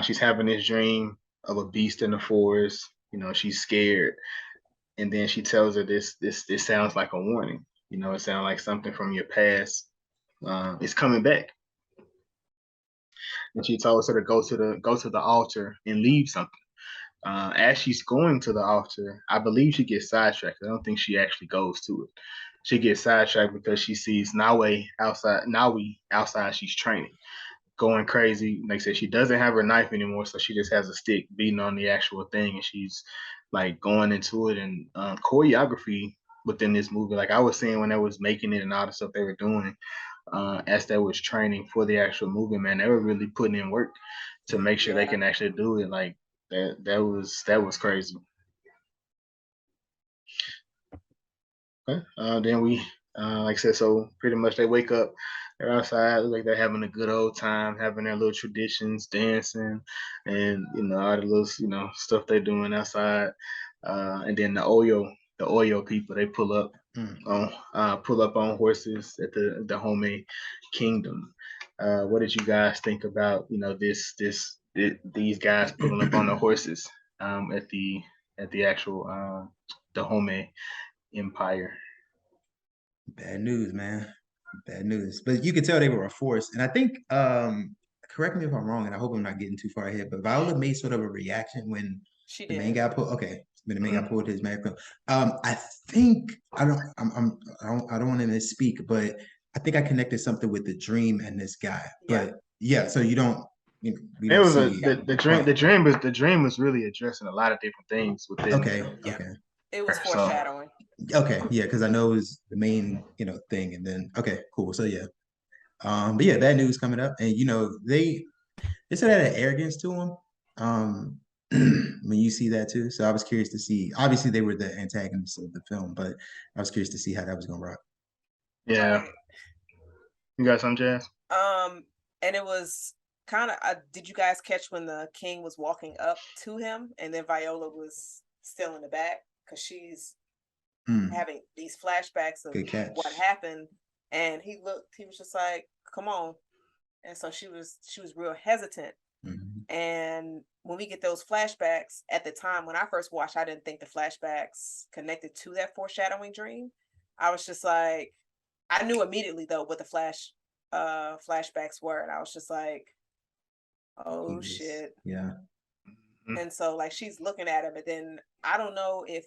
She's having this dream of a beast in the forest. She's scared. And then she tells her this sounds like a warning. You know, it sounds like something from your past is coming back. And she told her to go to the altar and leave something. As she's going to the altar, I believe she gets sidetracked. I don't think she actually goes to it. She gets sidetracked because she sees Nawi outside. She's training, going crazy. Like I said, she doesn't have her knife anymore, so she just has a stick beating on the actual thing, and she's like going into it. And choreography within this movie, like I was saying when I was making it and all the stuff they were doing, as they was training for the actual movie, man, they were really putting in work to make sure they can actually do it. Like that was crazy. Okay. Then we, like I said, so pretty much they wake up, they're outside, look like they're having a good old time, having their little traditions, dancing, and all the little stuff they're doing outside. And then the Oyo people, they pull up on horses at the Home Kingdom. What did you guys think about these guys pulling up on the horses at the actual the Home Empire? Bad news, man. Bad news. But you could tell they were a force. And I think, correct me if I'm wrong, and I hope I'm not getting too far ahead, but Viola made sort of a reaction when She the did. main guy pulled. Okay, when the main guy pulled his microphone. I think I don't want to misspeak, but I think I connected something with the dream and this guy. But yeah, so you don't. We It don't was see the dream was really addressing a lot of different things within. Okay. It was foreshadowing. Okay, yeah, because I know it was the main, thing, and then okay, cool. So yeah, but yeah, bad news coming up, and they sort of had an arrogance to them, when you see that too. So I was curious to see. Obviously, they were the antagonists of the film, but I was curious to see how that was gonna rock. Yeah, right. You got some, Jazz? And it was kind of. Did you guys catch when the king was walking up to him, and then Viola was still in the back because she's having these flashbacks of what happened, and he was just like, come on. And so she was real hesitant. And when we get those flashbacks, at the time when I first watched, I didn't think the flashbacks connected to that foreshadowing dream. I was just like, I knew immediately though what the flashbacks were, and I was just like, oh shit. Yeah. And so like she's looking at him, and then I don't know if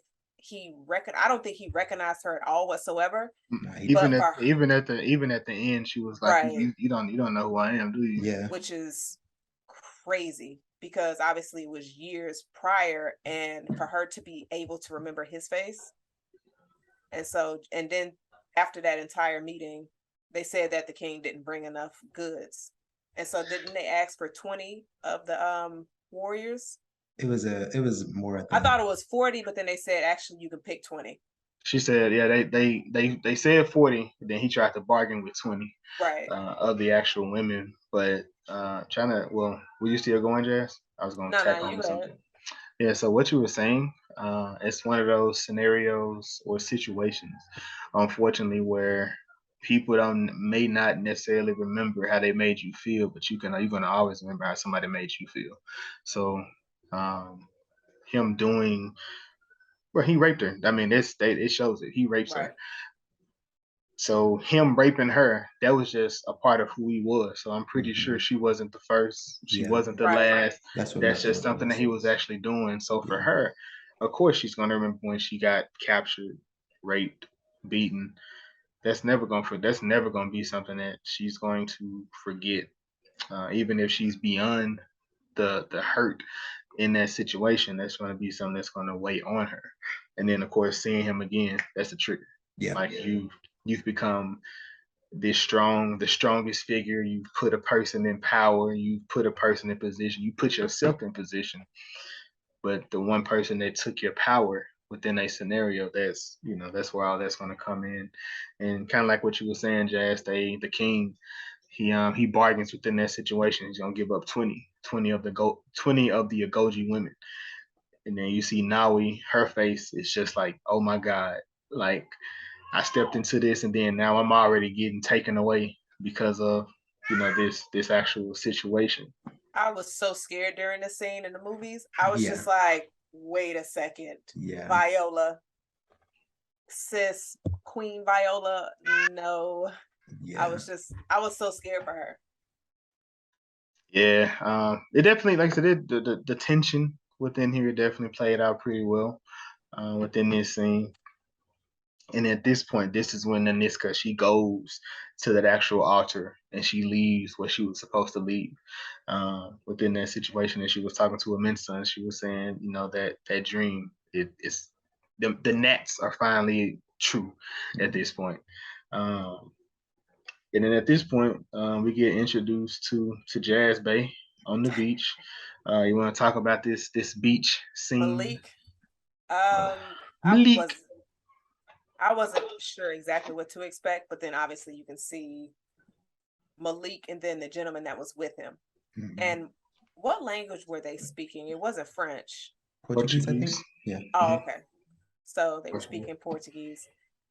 I don't think he recognized her at all whatsoever. Even at the end, she was like, right. you don't know who I am, do you? Yeah. Which is crazy because obviously it was years prior, and for her to be able to remember his face. And then after that entire meeting, they said that the king didn't bring enough goods. And so didn't they ask for 20 of the warriors? It was more. I thought it was 40, but then they said actually you can pick 20. She said, yeah, they said 40, then he tried to bargain with 20 of the actual women. But were you still going, Jazz? I was going to tack on to something. Yeah, so what you were saying, it's one of those scenarios or situations, unfortunately, where people may not necessarily remember how they made you feel, but you're gonna always remember how somebody made you feel. So him doing, well, he raped her. I mean, it shows it. He rapes her. So him raping her, that was just a part of who he was. So I'm pretty sure she wasn't the first. She wasn't the last. That's just something that he was actually doing. So for her, of course, she's going to remember when she got captured, raped, beaten. That's never going to be something that she's going to forget. Even if she's beyond the hurt in that situation, that's going to be something that's going to weigh on her. And then, of course, seeing him again, that's a trigger. Yeah. Like you've become the strongest figure. You've put a person in power. You've put a person in position. You put yourself in position. But the one person that took your power within a scenario, that's where all that's going to come in. And kind of like what you were saying, Jazz, the king, he bargains within that situation. He's gonna give up 20 of the Agojie women. And then you see Nawi, her face is just like, oh my God, like I stepped into this, and then now I'm already getting taken away because of this actual situation. I was so scared during the scene in the movies. I was just like, wait a second. Yeah. Viola, sis, Queen Viola, no. Yeah. I was so scared for her. Yeah, it definitely, like I said, the tension within here definitely played out pretty well within this scene. And at this point, this is when Nanisca, she goes to that actual altar and she leaves what she was supposed to leave. Within that situation, and she was talking to a Mensa, and she was saying, you know, that dream, it's the gnats are finally true at this point. And then at this point, we get introduced to Jazz Bay on the beach. You want to talk about this beach scene? Malik. I Malik. wasn't sure exactly what to expect, but then obviously you can see Malik and then the gentleman that was with him. Mhm. And what language were they speaking? It wasn't French. Portuguese, I think. Yeah. Oh, okay. So they were speaking Portuguese.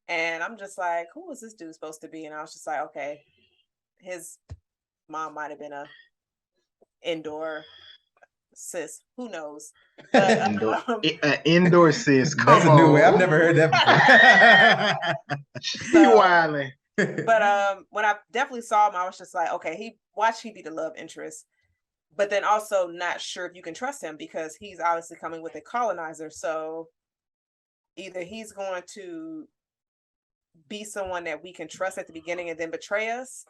And I'm just like, who was this dude supposed to be? And I was just like, okay, his mom might have been a indoor sis. Who knows? But, Indoor sis. That's a new way. I've never heard that before. She wilding. But when I definitely saw him, I was just like, okay, he be the love interest. But then also not sure if you can trust him because he's obviously coming with a colonizer. So either he's going to be someone that we can trust at the beginning and then betray us,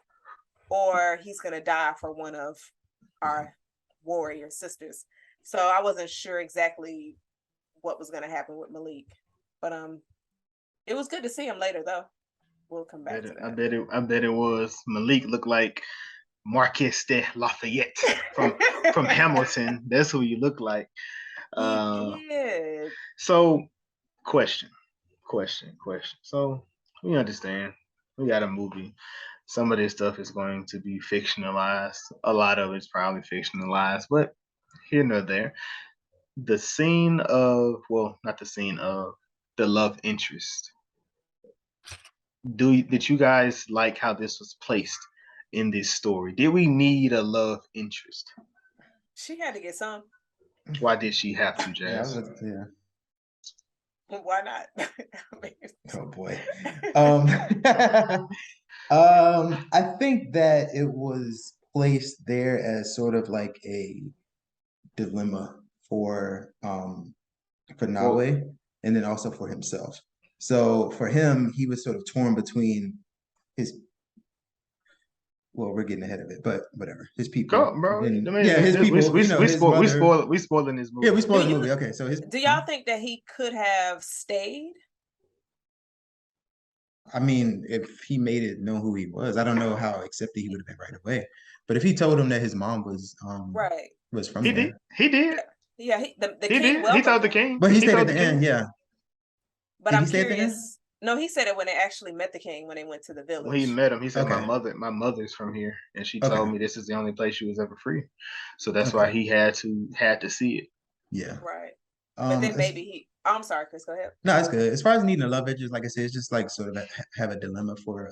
or he's going to die for one of our warrior sisters. So I wasn't sure exactly what was going to happen with Malik. But it was good to see him later, though. We'll come back to that. I bet it was. Malik looked like Marquis de Lafayette from Hamilton. That's who you look like. He did. So, question. So we understand. We got a movie. Some of this stuff is going to be fictionalized. A lot of it's probably fictionalized, but here nor there. The scene of, well, not the scene of, the love interest. Did you guys like how this was placed in this story? Did we need a love interest? She had to get some. Why did she have to, Jazz? Yeah. Why not? Oh boy. I think that it was placed there as sort of like a dilemma for Nawi and then also for himself. So for him, he was sort of torn between his, well, we're getting ahead of it, but whatever. His people. Go, bro. And, his people. We spoiling this movie. Yeah, we spoiled the movie. Okay, so do y'all think that he could have stayed? I mean, if he made it know who he was, I don't know how accepted he would have been right away. But if he told him that his mom was from there, he did. Yeah, the he king did. He told the king, but he stayed at the end. Yeah, but I'm curious. No, he said it when they actually met the king when they went to the village. When he met him, he said, "My mother's from here, and she told me this is the only place she was ever free." So that's why he had to see it. Yeah, right. But then maybe he. I'm sorry, Kris. Go ahead. No, it's good. As far as needing a love interest, like I said, it's just like sort of have a dilemma for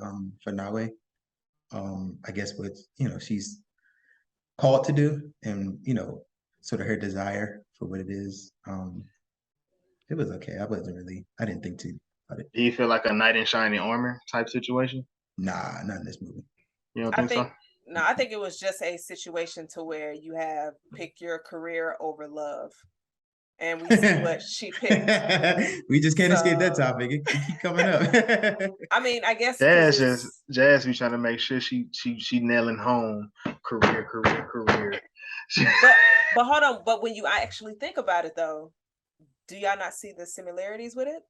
Nawi. I guess what she's called to do, and sort of her desire for what it is. It was okay. I didn't think too about it. Do you feel like a knight in shining armor type situation? Nah, not in this movie. You don't think so? No, I think it was just a situation to where you have pick your career over love. And we see what she picked. We just can't escape that topic. It keep coming up. I mean, I guess Jazz be trying to make sure she nailing home career. But hold on. But when you actually think about it, though, do y'all not see the similarities with it?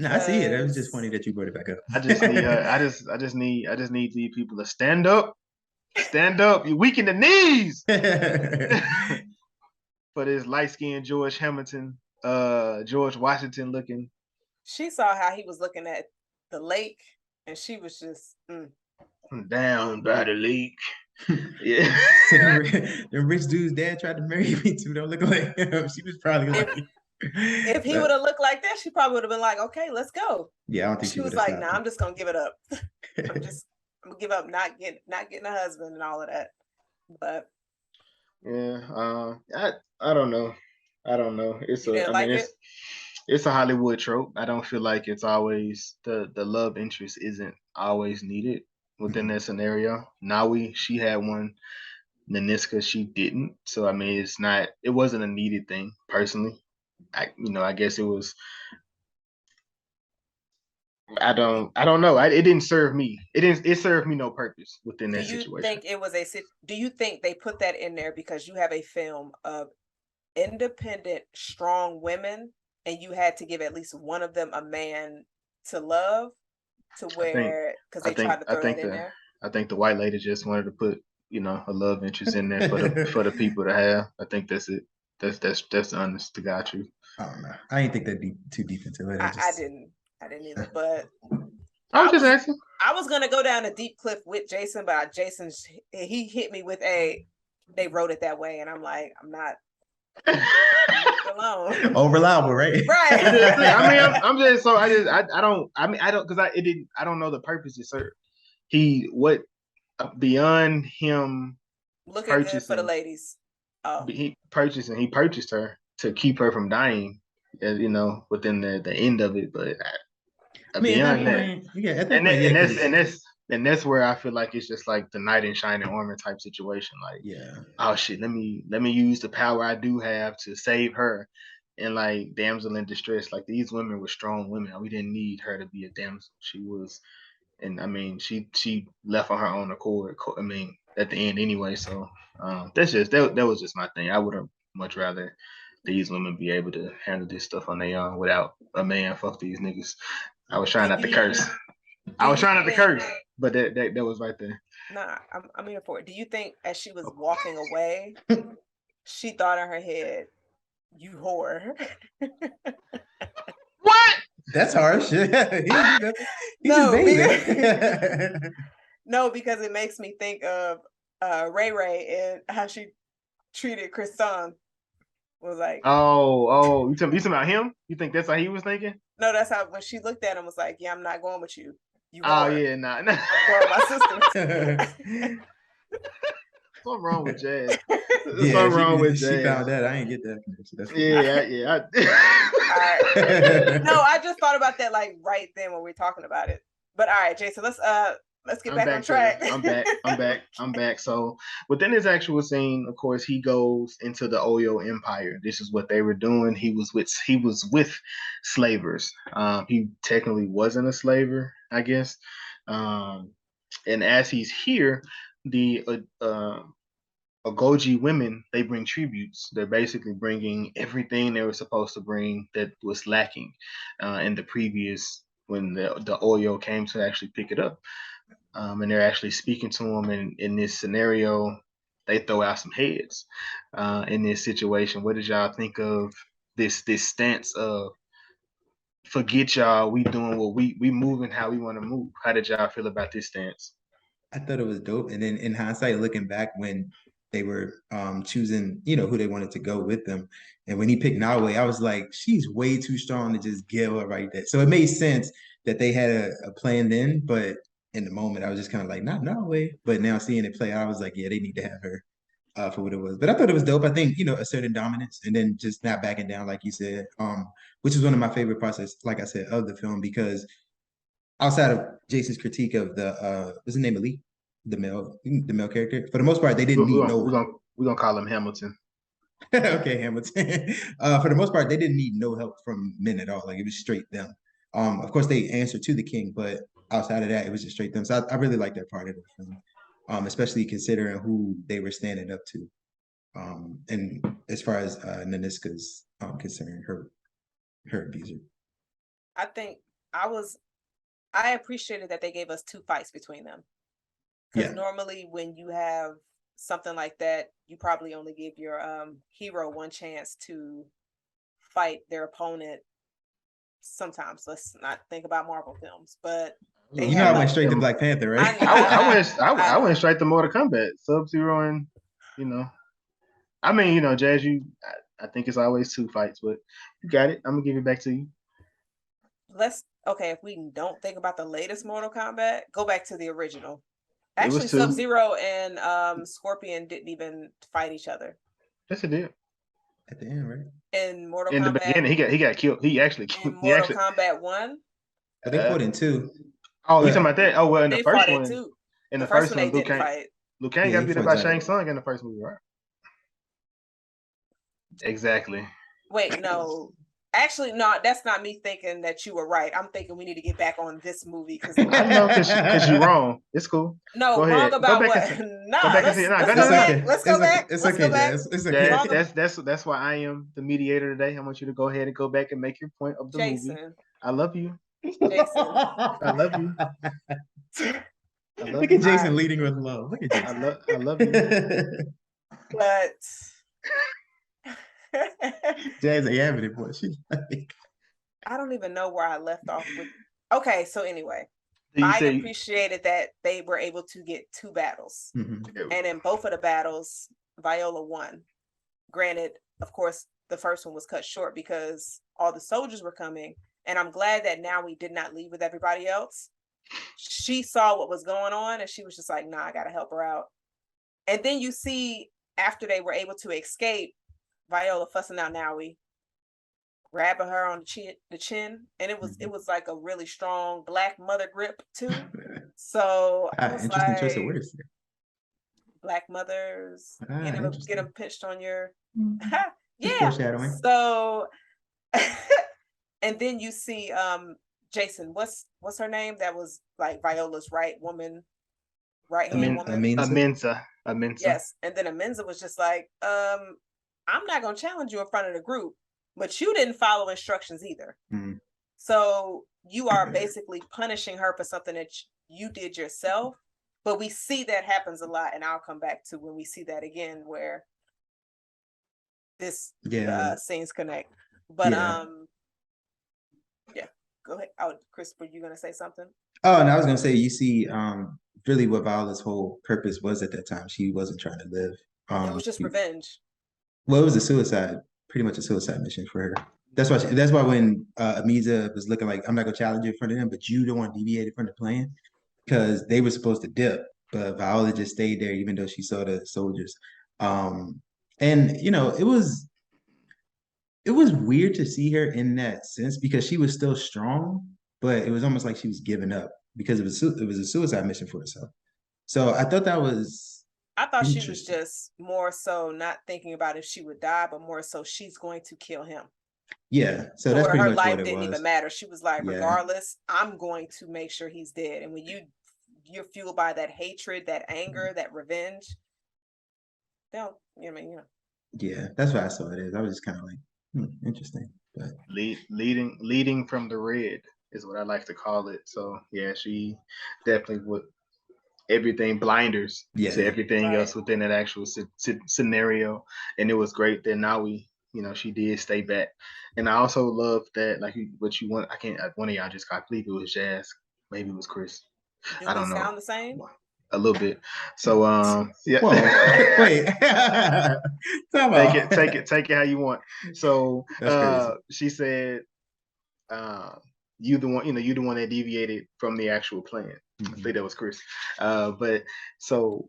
No, I see it. It was just funny that you brought it back up. I just need her. I just need these people to stand up. Stand up. You weaken the knees. For this light-skinned George Washington looking. She saw how he was looking at the lake, and she was just down by the lake. Yeah. The rich dude's dad tried to marry me too. Don't look like him. She was probably like, if he would have looked like that, she probably would have been like, "Okay, let's go." Yeah, I don't think she was like, "Nah, I'm just gonna give it up. I'm gonna give up not getting a husband and all of that." But yeah, I don't know. It's it's a Hollywood trope. I don't feel like it's always the love interest isn't always needed within that scenario. Nawi, she had one. Nanisca, she didn't. So I mean, it wasn't a needed thing personally. I guess it was. I don't know. It didn't serve me. It served me no purpose within Do that you situation. think it was do you think they put that in there because you have a film of independent, strong women, and you had to give at least one of them a man to love, to where because they tried to throw that in there? I think the white lady just wanted to put a love interest in there for the people to have. I think that's it. That's the honest to God truth. I don't know. I didn't think that'd be too deep into it. I didn't either, but I was just asking. I was gonna go down a deep cliff with Jason, but Jason he hit me with they wrote it that way, and I'm like, I'm not alone. Oh, reliable, right? Right. I mean, I'm just so I don't know the purpose it served. What beyond him looking good for the ladies. Oh. He purchased her to keep her from dying, within the end of it. But beyond that, and that's where I feel like it's just like the knight in shining armor type situation. Like, oh shit, let me use the power I do have to save her. And like damsel in distress, like these women were strong women. We didn't need her to be a damsel. She was, and I mean, she left on her own accord. I mean, at the end anyway. So that was just my thing. I would have much rather these women be able to handle this stuff on their own without a man. Fuck these niggas. I was trying not to curse. But that was right there. Nah, I'm here for it. Do you think as she was walking away, she thought in her head, "You whore"? What? That's harsh. He's no, because it makes me think of Ray Ray and how she treated Kris son. Was like, you talking about him? You think that's how he was thinking? No, that's how when she looked at him was like, yeah, I'm not going with you. Nah. I'm going with my sister. What's wrong with Jazz? She found that. I ain't get that. That's yeah. No, I just thought about that like right then when we were talking about it. But all right, Jason, let's get back on track. I'm back. So within his actual scene, of course, he goes into the Oyo Empire. This is what they were doing. He was with slavers. He technically wasn't a slaver, I guess. And as he's here, the Agojie women, they bring tributes. They're basically bringing everything they were supposed to bring that was lacking in the previous, when the Oyo came to actually pick it up. And they're actually speaking to him. And in this scenario, they throw out some heads in this situation. What did y'all think of this stance of, forget y'all, we doing what we moving how we want to move? How did y'all feel about this stance? I thought it was dope. And then in hindsight, looking back when they were choosing, who they wanted to go with them. And when he picked Nawi, I was like, she's way too strong to just give her right there. So it made sense that they had a plan then, but in the moment, I was just kind of like, not Nawi. But now seeing it play out, I was like, yeah, they need to have her for what it was. But I thought it was dope. I think, a certain dominance and then just not backing down, like you said, which is one of my favorite parts, like I said, of the film, because outside of Jason's critique of the what's his name, Malik, the male character, for the most part, they didn't need no. We're gonna call him Hamilton. Okay, Hamilton. For the most part, they didn't need no help from men at all. Like it was straight them. Of course, they answered to the king, but outside of that, it was just straight them. So I really like that part of the film, especially considering who they were standing up to. And as far as Nanisca's concerned, her abuser. I think I appreciated that they gave us 2 fights between them. Because normally when you have something like that, you probably only give your hero one chance to fight their opponent. Sometimes, let's not think about Marvel films, but I went straight to Black Panther, right? I went straight to Mortal Kombat, Sub-Zero, and I mean, Jazz, I think it's always 2 fights, but you got it. I'm gonna give it back to you. If we don't think about the latest Mortal Kombat, go back to the original. Actually, Sub-Zero and Scorpion didn't even fight each other. Yes, it did. at the end, right? in Mortal In the Kombat. beginning, he got killed. He actually In killed. He Mortal actually. Kombat 1, But they fought in 2. Oh, you But talking about that? Oh well, in the they first fought in one, 2. in The the first first one they one, didn't fight. Liu Kang yeah, got he beat up fought by Johnny. Shang Tsung in the first movie, right? Exactly. Wait, no. Actually, no, that's not me thinking that you were right. I'm thinking we need to get back on this movie because I know, cause you're wrong. It's cool. no, Go wrong ahead. about Go back what? and see. Nah, Go back and let's see. Nah, let's go go no, no, back. no. Let's go back. It's Let's okay, go back. Jazz. It's okay. Wrong ab- That's why I am the mediator today. I want you to go ahead and go back and make your point of the movie. Jason. I love you. Jason. I love you. I love Look you. at Jason leading with love. Look at Jason. I love you. But Jazz a avid boy. She's like, I don't even know where I left off with. Okay, so anyway, Do you I say appreciated that they were able to get 2 battles. mhm. And in both of the battles, Viola won. Granted, of course, the first one was cut short because all the soldiers were coming. And I'm glad that Nawi did not leave with everybody else. She saw what was going on and she was just like, nah, I gotta help her out. And then you see after they were able to escape, Viola fussing out Nawi, grabbing her on the chin, and it was like a really strong black mother grip too. So I was Interesting like, choice of words there. black mothers get Interesting. them pinched on your Just yeah. foreshadowing. So and then you see Jason, what's her name? That was like Viola's right hand woman. Amenza? Yes. And then Amenza was just like, I'm not gonna challenge you in front of the group, but you didn't follow instructions either. Mhm. So you are basically punishing her for something that you did yourself. But we see that happens a lot, and I'll come back to when we see that again, where this scenes connect. But yeah, go ahead. Oh, Kris, were you gonna say something? Oh, and I was gonna say, you see, really what Viola's whole purpose was at that time. She wasn't trying to live. It was just revenge. Well, it was a suicide, pretty much a suicide mission for her. That's why when Amiza was looking like, I'm not gonna challenge you in front of them, but you don't want to deviate from the plan, because they were supposed to dip, but Viola just stayed there even though she saw the soldiers. And it was weird to see her in that sense because she was still strong, but it was almost like she was giving up because it was a suicide mission for herself. So I thought that was I thought she was just more so not thinking about if she would die, but more so she's going to kill him. Yeah, so that's pretty her much life what it didn't was. even matter. She was like, Yeah. regardless, I'm going to make sure he's dead. And when you're fueled by that hatred, that anger, that revenge, don't you know what I mean? Yeah, that's what I saw it as. I was just kind of like, interesting. But leading from the red is what I like to call it. So yeah, she definitely would everything blinders to everything else within that actual scenario, and it was great that Nawi, she did stay back. And I also love that, like, what you want. I can't. One of y'all just got. I believe it was Jazz. Maybe it was Kris. Do I don't we know. sound the same? A little bit. So yeah. Whoa, wait. Take it how you want. So That's crazy. she said, you the one, you the one that deviated from the actual plan. I think that was Kris. But so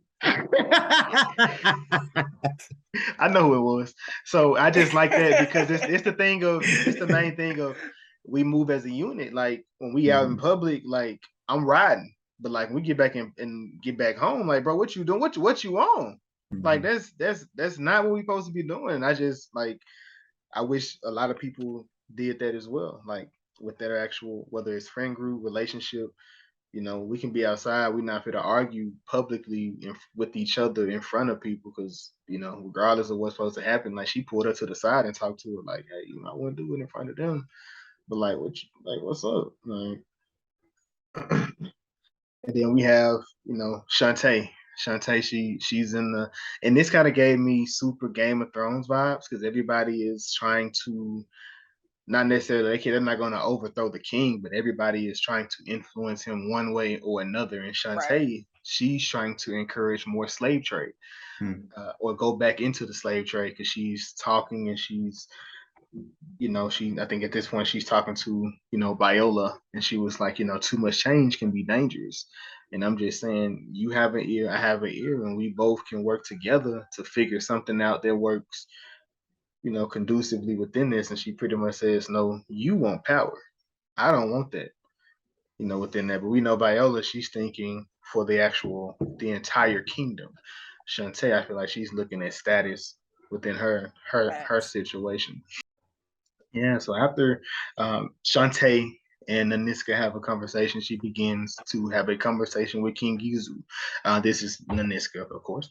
I know who it was. So I just like that because it's the main thing of we move as a unit. Like when we out in public, like I'm riding, but like when we get back and get back home, like, bro, what you doing? What you on? Like that's not what we supposed to be doing. I just like I wish a lot of people did that as well. Like with their actual, whether it's friend group, relationship, we can be outside. We're not here to argue publicly with each other in front of people because, regardless of what's supposed to happen, like she pulled her to the side and talked to her like, hey, I wouldn't do it in front of them. But like, what's up? Like, and then we have, Shantae. Shantae, she's in the, and this kind of gave me super Game of Thrones vibes because everybody is trying to, not necessarily, they're not going to overthrow the king, but everybody is trying to influence him one way or another. And Shantae, she's trying to encourage more slave trade or go back into the slave trade because she's talking and she's, I think at this point she's talking to, Viola, and she was like, too much change can be dangerous. And I'm just saying, you have an ear, I have an ear, and we both can work together to figure something out that works conducively within this, and she pretty much says, no, you want power. I don't want that, within that. But we know Viola, she's thinking for the entire kingdom. Shantae, I feel like she's looking at status within her situation. Yeah, so after Shantae and Nanisca have a conversation, she begins to have a conversation with King Ghezo. This is Nanisca, of course.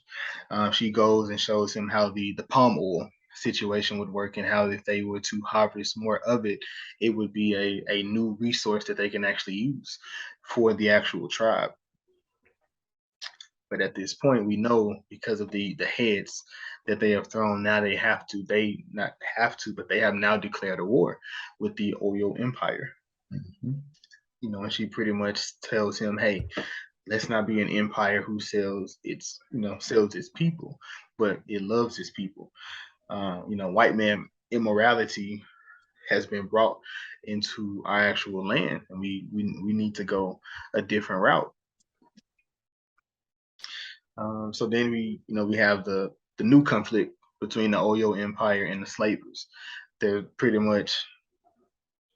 She goes and shows him how the palm oil situation would work, and how if they were to harvest more of it, it would be a new resource that they can actually use for the actual tribe. But at this point, we know because of the heads that they have thrown, now they not have to, but they have now declared a war with the Oyo Empire. Mm-hmm. And she pretty much tells him, hey, let's not be an empire who sells its people, but it loves its people. White man immorality has been brought into our actual land, and we need to go a different route. So then we have the new conflict between the Oyo Empire and the slavers. They're pretty much,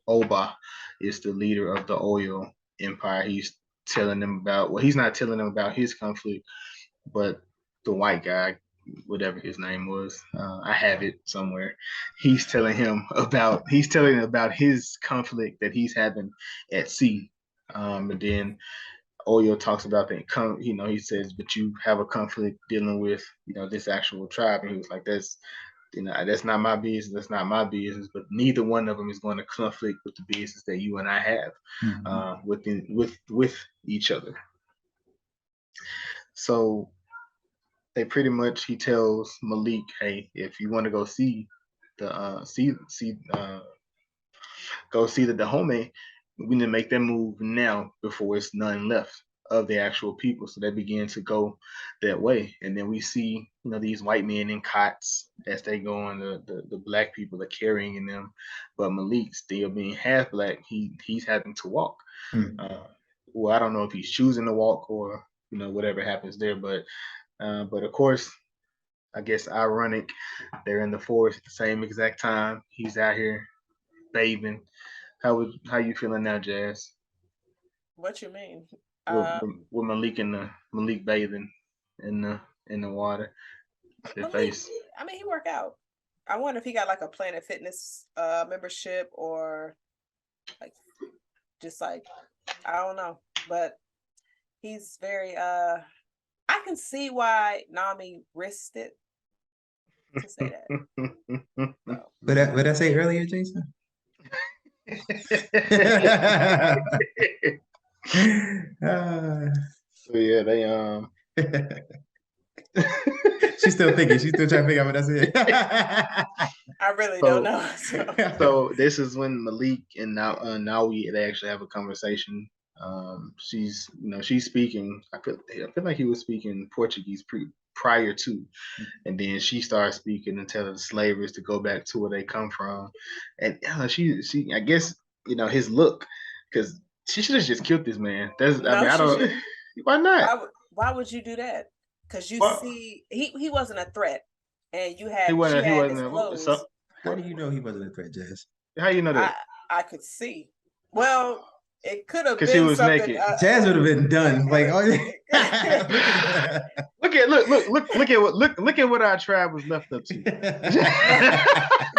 Oba is the leader of the Oyo Empire. He's telling them about, well, he's not telling them about his conflict, but the white guy, whatever his name was, I have it somewhere. He's telling him about his conflict that he's having at sea. And then Oyo talks about that. He says, but you have a conflict dealing with, this actual tribe. And he was like, that's not my business. That's not my business. But neither one of them is going to conflict with the business that you and I have, with each other. So they pretty much, he tells Malik, hey, if you want to go see the Dahomey, we need to make that move now before it's none left of the actual people. So they begin to go that way. And then we see, these white men in cots as they go on. The black people are carrying them. But Malik, still being half black, he's having to walk. Well, I don't know if he's choosing to walk or, whatever happens there. But of course, I guess ironic, they're in the forest at the same exact time. He's out here bathing. How you feeling now, Jazz? What you mean? With Malik bathing in the water. Malik, I mean, he work out. I wonder if he got like a Planet Fitness membership, or like just like, I don't know. But he's very I can see why Nami risked it to say that. So. What I say earlier, Jason? So yeah, they She's still thinking. She's still trying to figure out what I said. I really don't know. So this is when Malik and Nawi, they actually have a conversation. She's speaking. I feel like he was speaking Portuguese prior to, and then she starts speaking and telling the slavers to go back to where they come from. And she I guess his look, because she should have just killed this man. I don't. Why not? Why would you do that? Because see, he wasn't a threat, and you had So, how do you know he wasn't a threat, Jazz? How you know that? I could see. Well, it could have been because he was something, naked. Jazz would have been done. Like, look at what our tribe was left up to.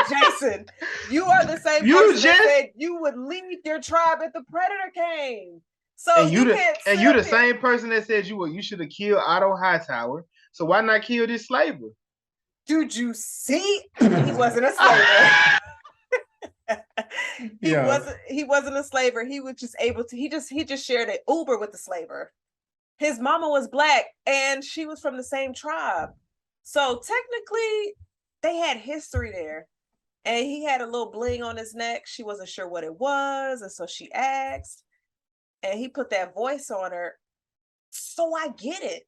Jason, you are the same person that said you would leave your tribe if the predator came. So you the same person that said you should have killed Otto Hightower. So why not kill this slaver? Did you see? He wasn't a slaver. He wasn't a slaver. He was just able to. He just shared an Uber with the slaver. His mama was black and she was from the same tribe. So technically, they had history there. And he had a little bling on his neck. She wasn't sure what it was, and so she asked. And he put that voice on her. So I get it.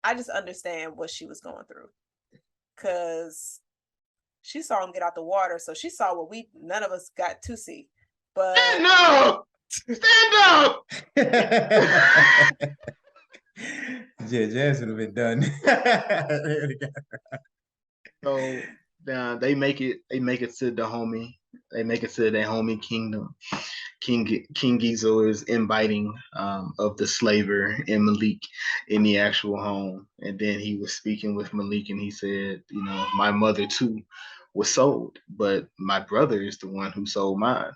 I just understand what she was going through. Because she saw him get out the water. So she saw what none of us got to see. But Stand up! Jazz would have been done. So they make it to the homie. They make it to their homie kingdom. King Ghezo is inviting of the slaver and Malik in the actual home. And then he was speaking with Malik and he said, my mother too was sold, but my brother is the one who sold mine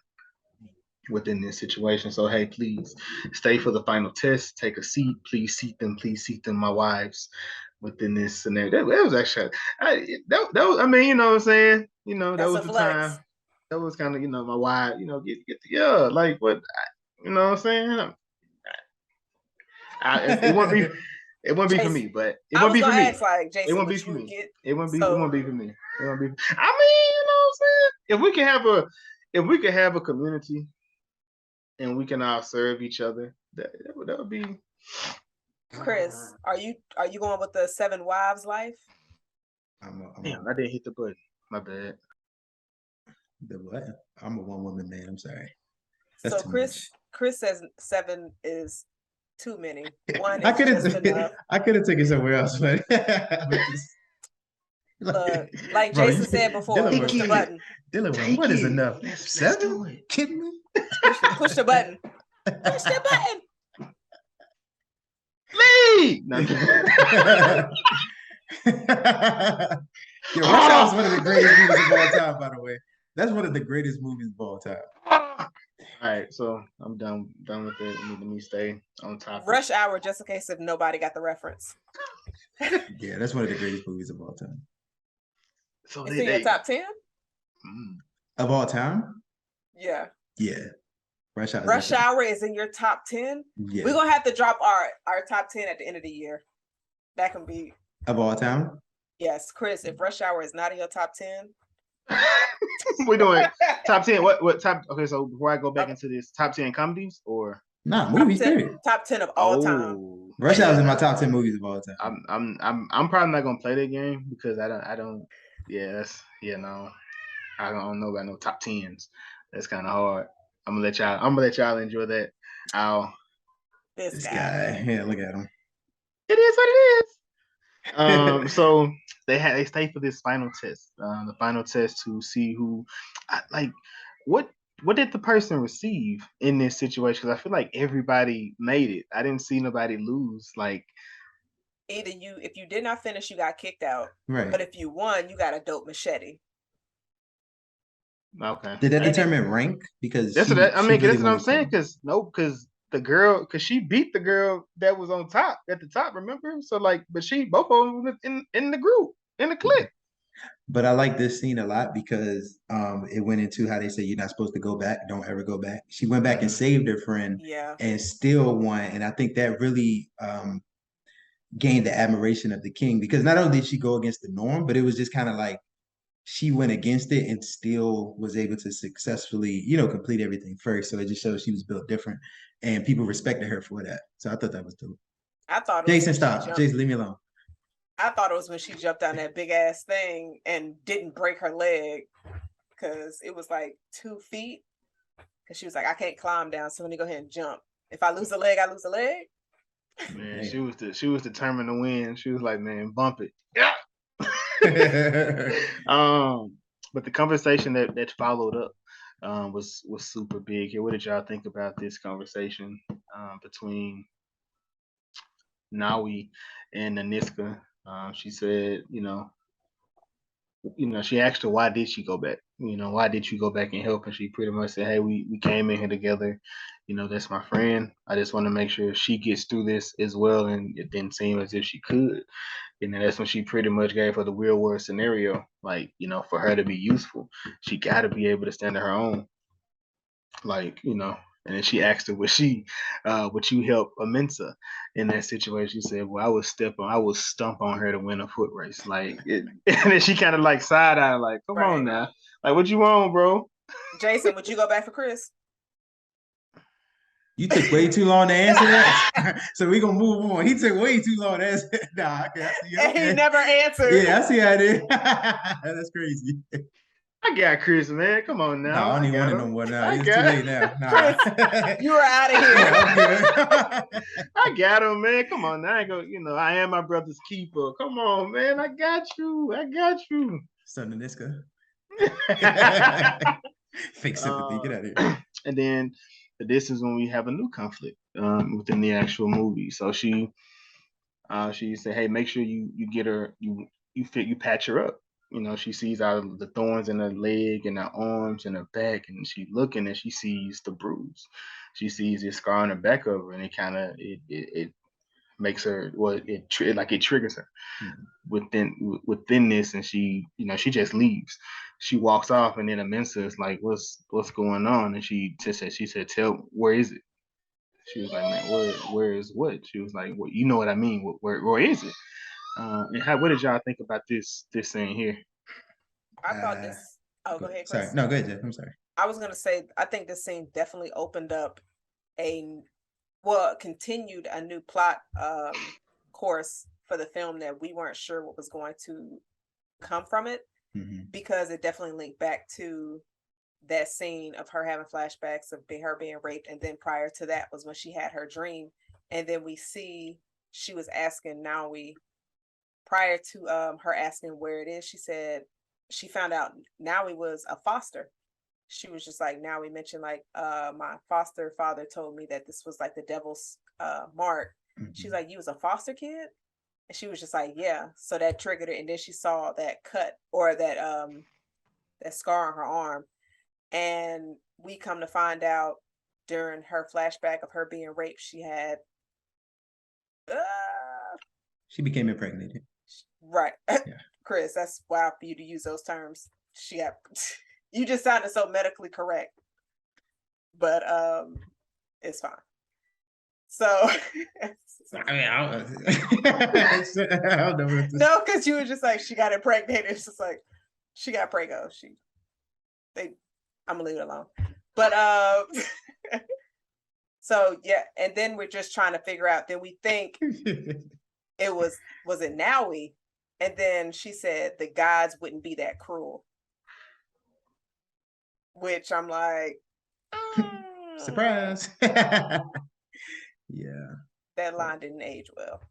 within this situation. So, hey, please stay for the final test. Take a seat. Please seat them, my wives within this scenario. That was actually, that was, I mean, you know what I'm saying? That was the time. That was kind of, my wife, get like what, you know what I'm saying? It won't be, it won't be for me, but it won't be for me. Like, Jason, it won't be for me. It won't be for me. It won't be. I mean, you know what I'm saying? If we can have a community and we can all serve each other, that would be. Kris, are you going with the 7 wives life? Damn, I didn't hit the button. My bad. The what? I'm a one woman man. I'm sorry. That's so Kris says 7 is too many. 1 is just enough. I could have taken somewhere else, but look, like Jason said before, push the button. Dylan, what is enough? 7? Kidding me? Push the button. Push the button. Leave. No, Rush Hour is one of the greatest movies of all time, by the way. That's one of the greatest movies of all time. All right, so I'm done with it. Let me stay on top. Rush Hour, just in case if nobody got the reference. Yeah, that's one of the greatest movies of all time. So it's in your top 10? Of all time? Yeah. Yeah. Rush Hour is in your top 10? Yeah. We're gonna have to drop our top 10 at the end of the year. That can be of all time? Yes, Kris, if Rush Hour is not in your top 10. We're doing top 10. What top? Okay, so before I go back into this, top 10 comedies or movies? Top 10 of all time. Rush Hour is in my top 10 movies of all time. I'm probably not gonna play that game because I don't. Yeah, no. I don't know about no top 10s. That's kind of hard. I'm gonna let y'all enjoy that. This guy. Yeah, look at him. It is what it is. So they stay for this final test. The final test to see who, what did the person receive in this situation? Because I feel like everybody made it. I didn't see nobody lose. Like either if you did not finish, you got kicked out. Right. But if you won, you got a dope machete. Okay. Did that determine rank? Because that's what I'm saying. Because the girl, because she beat the girl that was on top at the top. Remember? So but both of them was in the group in the clique. But I like this scene a lot because it went into how they say you're not supposed to go back. Don't ever go back. She went back and saved her friend. Yeah. And still won. And I think that really gained the admiration of the king because not only did she go against the norm, but it was just kind of like she went against it and still was able to successfully, complete everything first. So it just shows she was built different and people respected her for that. So I thought that was dope. I thought Jason, stop. Jason, leave me alone. I thought it was when she jumped down that big ass thing and didn't break her leg because it was like 2 feet. Because she was like, I can't climb down, so let me go ahead and jump. If I lose a leg, I lose a leg. Man, she was determined to win. She was like, man, bump it. Yeah. But the conversation that followed up was super big. What did y'all think about this conversation between Nawi and Nanisca? She said, she asked her why did she go back? Why did you go back and help? And she pretty much said, hey, we came in here together. That's my friend. I just want to make sure she gets through this as well. And it didn't seem as if she could. And then that's when she pretty much gave her the real world scenario. Like, for her to be useful, she got to be able to stand on her own. And then she asked her, would you help Amensa in that situation? She said, well, I would stump on her to win a foot race. And then she kind of side-eye, come on now. What you want, bro? Jason, would you go back for Kris? You took way too long to answer that. So we're going to move on. He took way too long to answer. Nah, okay. And he never answered. Yeah, I see how it is. That's crazy. I got Kris, man. Come on now. No, I don't even want it no more now. It's too late now. Nah. Kris, you are out of here. I got him, man. Come on now. I am my brother's keeper. Come on, man. I got you. So Nanisca. Fake sympathy. Get out of here. And then this is when we have a new conflict within the actual movie. So she said, "Hey, make sure you get her you patch her up." You know, she sees out of the thorns in her leg and her arms and her back, and she looking and she sees the bruise. She sees the scar on the back of her, and it kind of it makes her it triggers her within this, and she she just leaves. She walks off, and then Amensa is like, what's going on? And she said, tell, where is it? She was like, man, where is what? She was like, well, you know what I mean, where is it? And what did y'all think about this scene here? I thought this. Oh, go ahead, Kris. Sorry, no, go ahead, Jeff. I'm sorry. I was gonna say, I think this scene definitely opened up continued a new plot course for the film that we weren't sure what was going to come from it, because it definitely linked back to that scene of her having flashbacks of her being raped, and then prior to that was when she had her dream, and then we see she was asking Nawi prior to her asking where it is. She said she found out Nawi was a foster. She was just like, Nawi mentioned like my foster father told me that this was like the devil's mark. She's like, you was a foster kid? And she was just like, yeah. So that triggered it, and then she saw that cut or that scar on her arm. And we come to find out during her flashback of her being raped, she had she became impregnated. Right. Yeah. Kris, that's wild for you to use those terms. You just sounded so medically correct. But it's fine. So I mean, I don't know. No, because you were just like, she got impregnated. It's just like, she got prego. I'm gonna leave it alone. But so yeah, and then we're just trying to figure out, then we think it was it Nawi? And then she said the gods wouldn't be that cruel. Which I'm like, surprise. Yeah. That line didn't age well.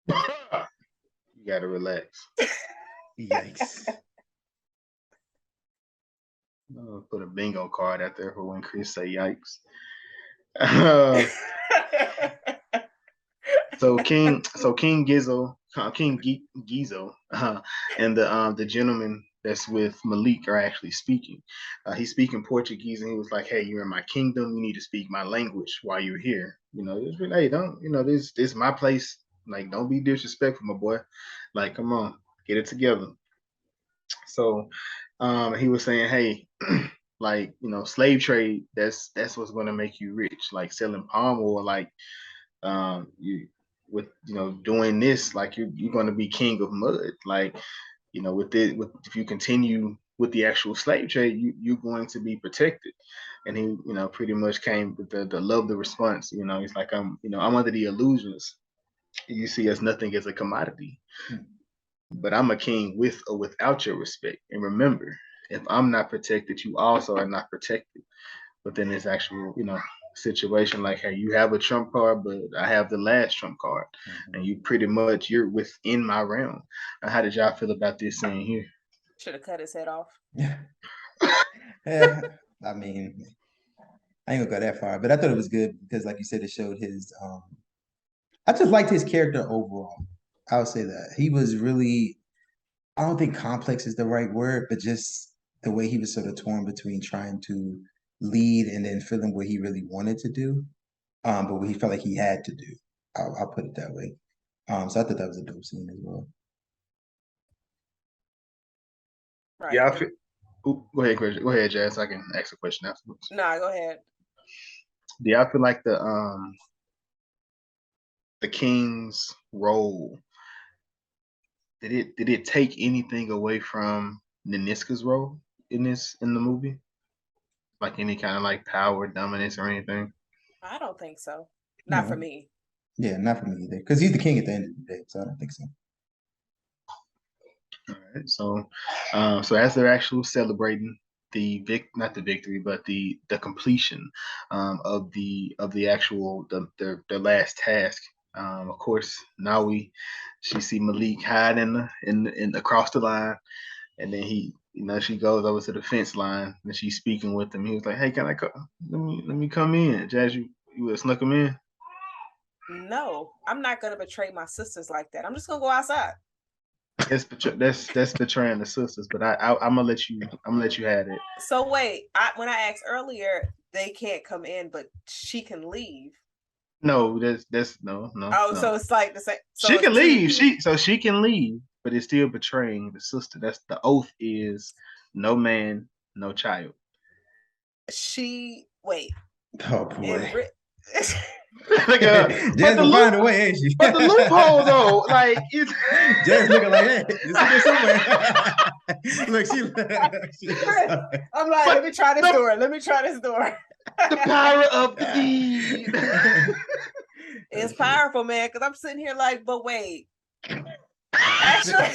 You gotta relax. Yikes. I'll put a bingo card out there for when Kris say yikes. So King Ghezo, Ghezo, and the gentleman that's with Malik are actually speaking. He's speaking Portuguese, and he was like, "Hey, you're in my kingdom. You need to speak my language while you're here. You know, hey, don't, this is my place. Like, don't be disrespectful, my boy. Like, come on, get it together." So, he was saying, "Hey, like, slave trade. That's what's going to make you rich. Like selling palm oil. Like, doing this, like you're going to be king of mud. Like, if you continue with the actual slave trade, you're going to be protected." And he, pretty much came with the love the response. He's like, I'm under the illusions you see us nothing as a commodity, but I'm a king with or without your respect. And remember, if I'm not protected, you also are not protected. But then this actual, situation like, hey, you have a trump card, but I have the last trump card, and you're within my realm. Now, how did y'all feel about this scene here? Should have cut his head off. Yeah. I mean, I ain't gonna go that far, but I thought it was good because, like you said, it showed his. I just liked his character overall. I'll say that he was really. I don't think complex is the right word, but just the way he was sort of torn between trying to lead and then feeling what he really wanted to do, but what he felt like he had to do. I'll put it that way. So I thought that was a dope scene as well. Right. Yeah, go ahead, Chris. Go ahead, Jazz. I can ask a question afterwards. No, go ahead. Do y'all feel like the king's role, did it take anything away from Nanisca's role in the movie? Like any kind of like power, dominance, or anything? I don't think so. Not for me. Yeah, not for me either. Because he's the king at the end of the day, so I don't think so. All right. So as they're actually celebrating not the victory, but the completion of the actual their last task. Of course, Nawi, she see Malik hide in across the line, And then she goes over to the fence line and she's speaking with him. He was like, "Hey, can I come? Let me come in." Jazz, you would have snuck him in? No, I'm not gonna betray my sisters like that. I'm just gonna go outside. That's betraying the sisters. But I'm gonna let you have it. So wait, when I asked earlier, they can't come in, but she can leave. No, that's no. Oh, so it's like the same. So she can leave. She can leave, but it's still betraying the sister. That's the oath is no man, no child. Wait. Oh boy. Jazz will find a way, ain't she? But the loophole though, like it's Jazz looking like, hey, it's in there somewhere. Look, I'm like, let me try this door. Let me try this door. The power of the deed. It's powerful, man, because I'm sitting here like, but wait. Actually.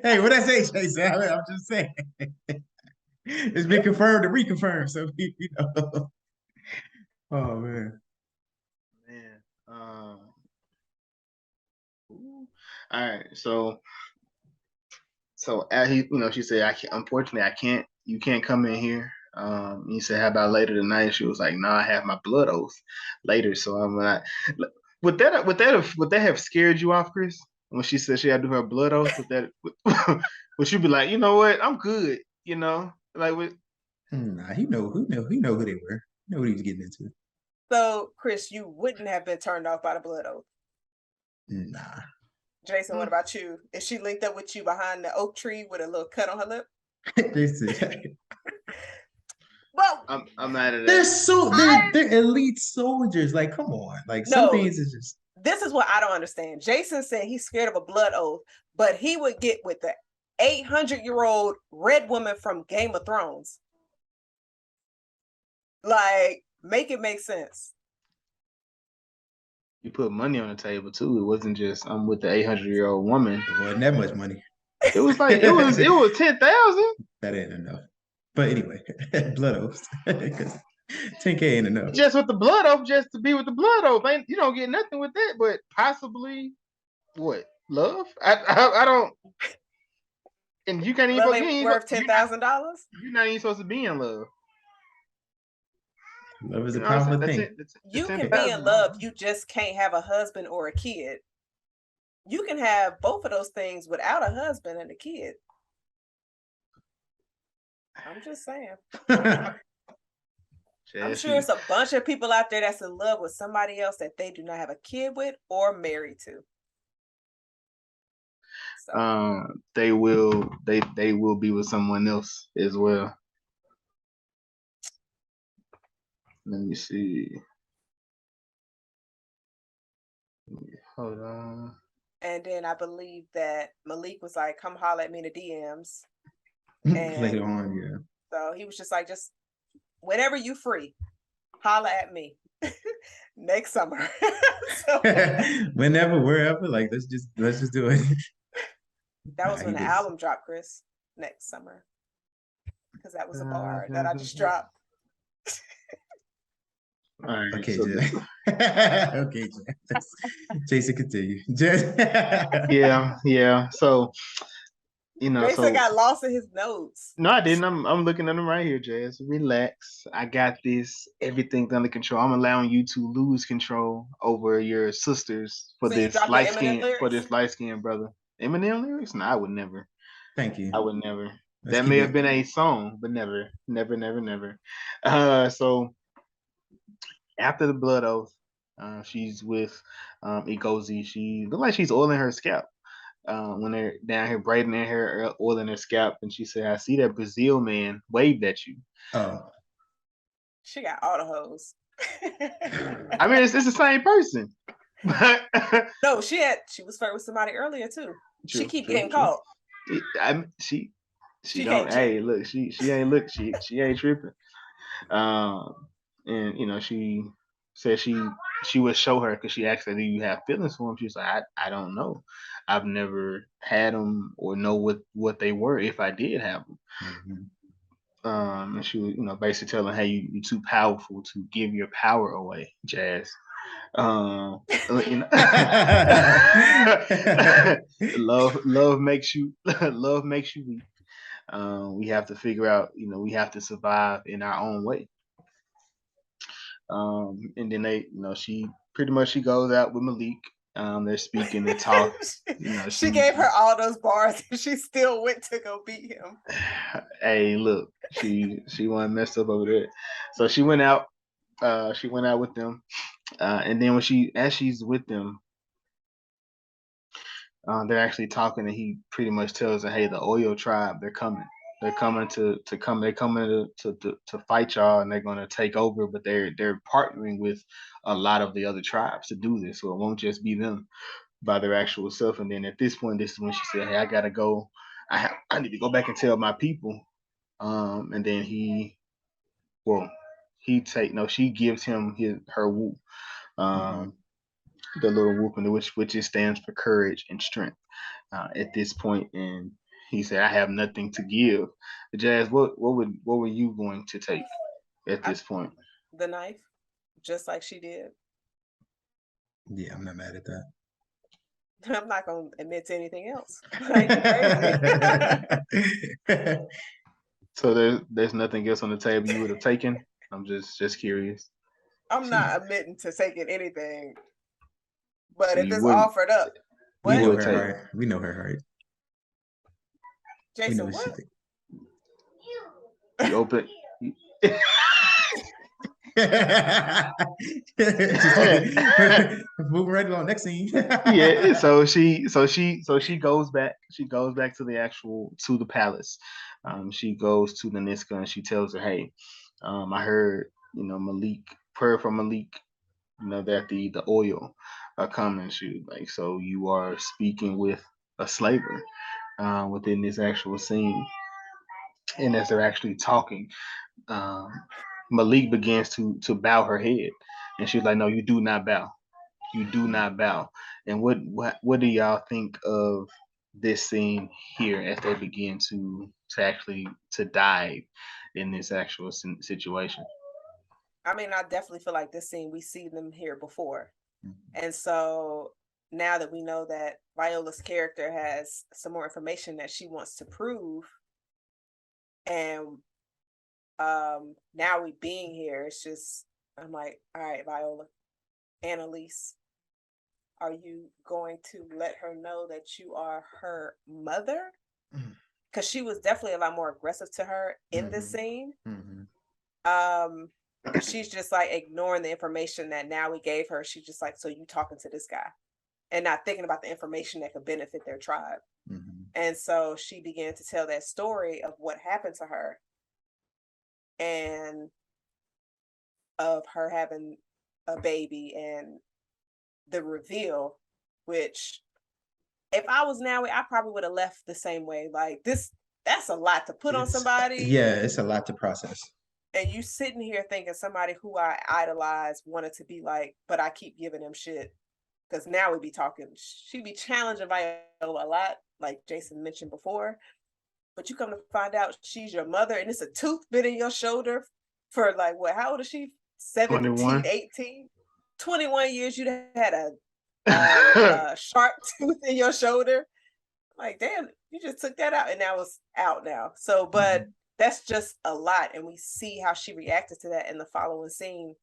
Hey, what I say, Jason? I'm just saying. It's been confirmed and reconfirmed. So, you know. Oh, man. All right. So she said, unfortunately, you can't come in here. He said, how about later tonight? She was like, no, I have my blood oath later. So I'm like, would that have scared you off, Kris? When she said she had to do her blood oath, would you be like, you know what? I'm good. You know, like with. Nah, he know who they were. He know what he was getting into. So, Kris, you wouldn't have been turned off by the blood oath? Nah. Jason, what about you? Is she linked up with you behind the oak tree with a little cut on her lip? Well, I'm mad at that. They're elite soldiers. Like, come on. Like, some things is just. This is what I don't understand. Jason said he's scared of a blood oath, but he would get with the 800-year-old red woman from Game of Thrones. Like, make it make sense. You put money on the table too. It wasn't just I'm with the 800-year-old woman. It wasn't that much money. It was like it was 10,000. That ain't enough. But anyway, blood oath. 10K ain't enough. Just with the blood oath, just to be with the blood oath, you don't get nothing with that. But possibly, what love? I don't. And you can't even. Love ain't worth $10,000. You're not even supposed to be in love. Love is a powerful thing. You can be in love. You just can't have a husband or a kid. You can have both of those things without a husband and a kid. I'm just saying. I'm sure it's a bunch of people out there that's in love with somebody else that they do not have a kid with or married to. So. They will be with someone else as well. Let me see. Hold on. And then I believe that Malik was like, come holler at me in the DMs. And later on, yeah. So he was just like, just whenever you free, holler at me next summer. Whenever, wherever, like let's just do it. That was when the album dropped, Kris, next summer. Because that was a bar that I just dropped. All right, okay, so okay, Jason, continue. Yeah. So, Jason got lost in his notes. No, I didn't. I'm looking at them right here, Jazz. Relax. I got this. Everything's under control. I'm allowing you to lose control over your sisters for this light skin brother. Eminem lyrics? No, I would never. Thank you. I would never. That may have been a song, but never. So after the blood oath, she's with Agojie. She looked like she's oiling her scalp. When they're down here braiding their hair, oiling their scalp, and she said, "I see that Brazil man waved at you." Oh, she got all the hoes. I mean, it's the same person. No, she was flirting with somebody earlier too. She keep getting caught. She don't. Hey, look, she ain't tripping. And she said she would show her because she asked her, "Do you have feelings for him?" She was like, "I don't know. I've never had them or know what they were if I did have them." Mm-hmm. And she was, basically telling, "Hey, you're too powerful to give your power away, Jazz." You know, love makes you love makes you weak. We have to figure out, we have to survive in our own way. And then she pretty much she goes out with Malik. They're speaking and talk. She gave her all those bars and she still went to go beat him. Hey, look, she wasn't messed up over there. So she went out. She went out with them. And then as she's with them, they're actually talking, and he pretty much tells her, "Hey, the Oyo tribe, they're coming. They're coming to come. They're coming to fight y'all, and they're gonna take over. But they're partnering with a lot of the other tribes to do this, so it won't just be them by their actual self." And then at this point, this is when she said, "Hey, I gotta go. I need to go back and tell my people." And then she gives him her whoop. The little whooping, which it stands for courage and strength at this point. And he said, "I have nothing to give." Jazz, what were you going to take at this point? The knife, just like she did. Yeah, I'm not mad at that. I'm not gonna admit to anything else. So there's nothing else on the table you would have taken? I'm just curious. I'm not admitting to taking anything. But So if it's offered up, we know her heart. We know her heart. Jason, what? You open. Moving right along. Next scene. Yeah. So she goes back. She goes back to the palace. She goes to Nanisca and she tells her, "Hey, I heard Malik prayer from Malik. That the Oyo are coming. So you are speaking with a slaver within this actual scene." And as they're actually talking, Malik begins to bow her head, and she's like, "No, you do not bow. You do not bow." And what do y'all think of this scene here as they begin to actually to dive in this actual situation? I mean, I definitely feel like this scene, we see them here before. And so now that we know that Viola's character has some more information that she wants to prove, and now we being here, it's just, I'm like, all right, Viola, Annalise, are you going to let her know that you are her mother? Because she was definitely a lot more aggressive to her in this scene. She's just like ignoring the information that now we gave her. She's just like, so you talking to this guy and not thinking about the information that could benefit their tribe. And so she began to tell that story of what happened to her and of her having a baby and the reveal, which if I was Nawi, I probably would have left the same way. Like that's a lot to put on somebody. Yeah, it's a lot to process. And you sitting here thinking somebody who I idolize wanted to be like, but I keep giving them shit. Because now we be talking, she be challenging Viola a lot, like Jason mentioned before. But you come to find out she's your mother and it's a tooth bit in your shoulder for like, what, how old is she? 17, 21. 18? 21 years you'd had a sharp tooth in your shoulder. Like, damn, you just took that out and now it's out now. So, but that's just a lot. And we see how she reacted to that in the following scene.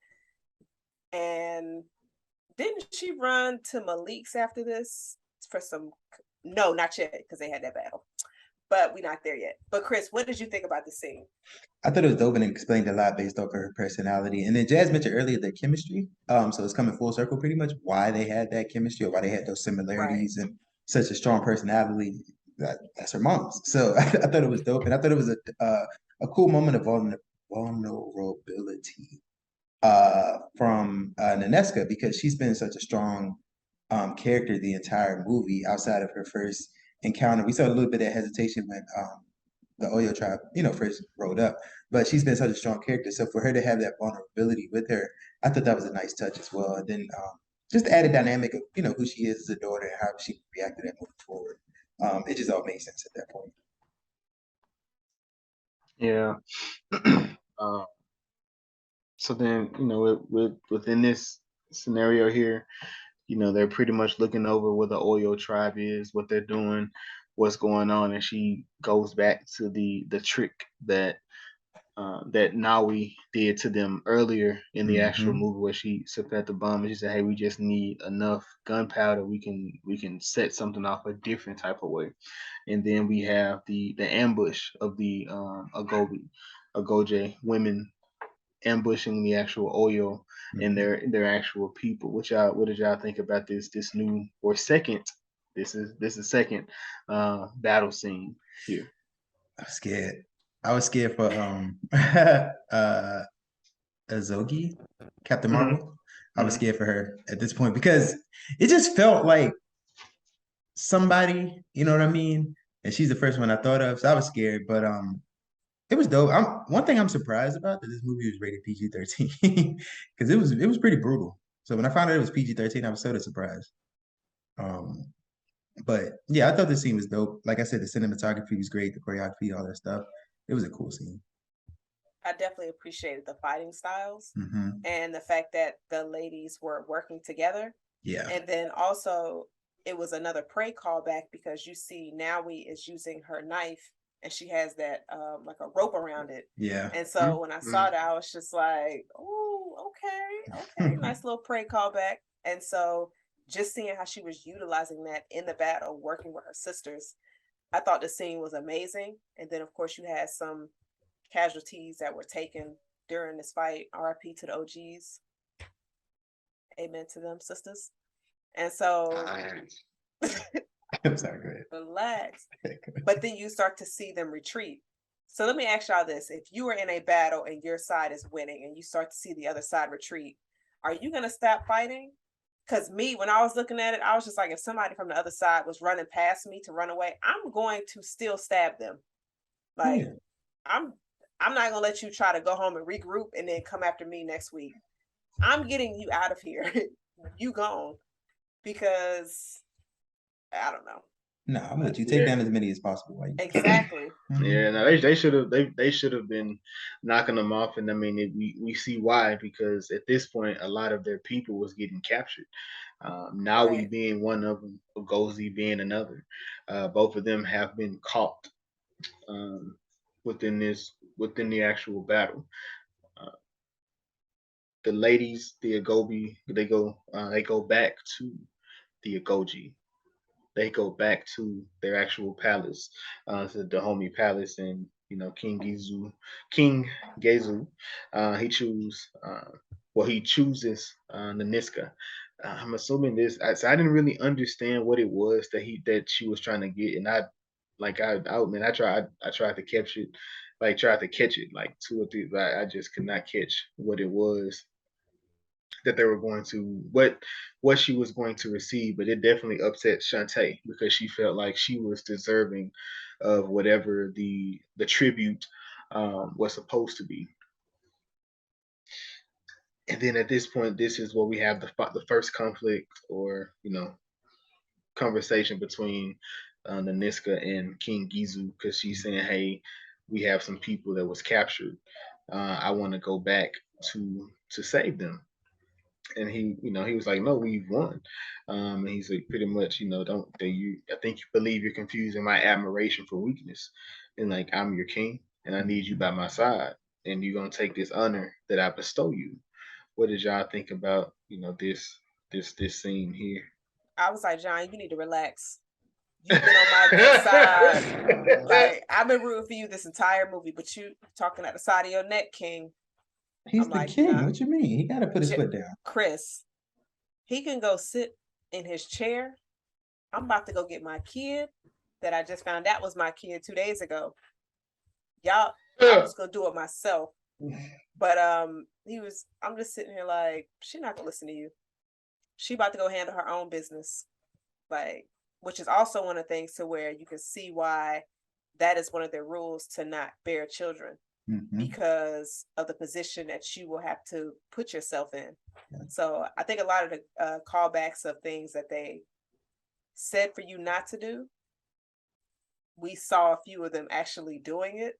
And didn't she run to Malik's after this for some? No, not yet, because they had that battle. But we're not there yet. But Kris, what did you think about the scene? I thought it was dope and it explained a lot based off of her personality. And then Jazz mentioned earlier their chemistry. So it's coming full circle pretty much why they had that chemistry or why they had those similarities and such a strong personality. That's her mom's. So I thought it was dope. And I thought it was a cool moment of vulnerability from Nanisca because she's been such a strong character the entire movie outside of her first encounter. We saw a little bit of hesitation when the Oyo tribe, first rolled up, but she's been such a strong character. So for her to have that vulnerability with her, I thought that was a nice touch as well. And then just the added dynamic of, who she is as a daughter and how she reacted and moved forward. It just all made sense at that point. Yeah. So then, within this scenario here. They're pretty much looking over where the Oyo tribe is, what they're doing, what's going on, and she goes back to the trick that Nawi did to them earlier in the actual movie, where she set the bomb and she said, "Hey, we just need enough gunpowder. We can set something off a different type of way." And then we have the ambush of the Agojie women ambushing the actual Oyo and their actual people. What did y'all think about this new or second? This is second battle scene here. I was scared. I was scared for Agojie, Captain Marvel. I was scared for her at this point because it just felt like somebody, you know what I mean? And she's the first one I thought of, so I was scared. But it was dope. One thing I'm surprised about that this movie was rated PG-13 because it was pretty brutal. So when I found out it was PG-13, I was sort of surprised. But yeah, I thought the scene was dope. Like I said, the cinematography was great, the choreography, all that stuff. It was a cool scene. I definitely appreciated the fighting styles and the fact that the ladies were working together. Yeah. And then also it was another prey callback because you see Nawi is using her knife and she has that like a rope around it. Yeah. And so when I saw that, I was just like, oh, okay, nice little prey callback. And so just seeing how she was utilizing that in the battle, working with her sisters, I thought the scene was amazing. And then of course you had some casualties that were taken during this fight. RIP to the OGs. Amen to them, sisters. And so I'm sorry, go ahead. Relax. But then you start to see them retreat. So let me ask y'all this. If you were in a battle and your side is winning and you start to see the other side retreat, are you going to stop fighting? Because me, when I was looking at it, I was just like, if somebody from the other side was running past me to run away, I'm going to still stab them. Like, I'm not going to let you try to go home and regroup and then come after me next week. I'm getting you out of here. You gone. Because I don't know. No, I'm gonna let you take down as many as possible. Exactly. Yeah, no, they should have been knocking them off, and I mean we see why, because at this point a lot of their people was getting captured. Nawi being one of them, Agojie being another. Both of them have been caught within the actual battle. The ladies, the Agojie, they go back to the Agojie. They go back to their actual palace, to the homie palace, and King Ghezo, he chooses Nanisca. I'm assuming this. So I didn't really understand what it was that she was trying to get, and I tried to catch it, like 2 or 3, but I just could not catch what it was that they were going to what she was going to receive, but it definitely upset Shantae because she felt like she was deserving of whatever the tribute was supposed to be. And then at this point, this is where we have the first conflict, or conversation between Nanisca and King Ghezo, because she's saying, "Hey, we have some people that was captured. I want to go back to save them." And he was like, "No, we've won." And he's like, pretty much, I think you believe you're confusing my admiration for weakness, and like, I'm your king, and I need you by my side, and you're gonna take this honor that I bestow you. What did y'all think about this scene here? I was like, John, you need to relax. You've been on my good side. Like, I've been rooting for you this entire movie, but you talking at the side of your neck, King. He's the king. Nah. What you mean? He got to put his foot down. Kris, he can go sit in his chair. I'm about to go get my kid that I just found out was my kid 2 days ago. Y'all, I'm just gonna do it myself. But I'm just sitting here like, she's not gonna listen to you. She about to go handle her own business. Like, which is also one of the things to where you can see why that is one of their rules to not bear children. Because of the position that you will have to put yourself in. So I think a lot of the callbacks of things that they said for you not to do, we saw a few of them actually doing it.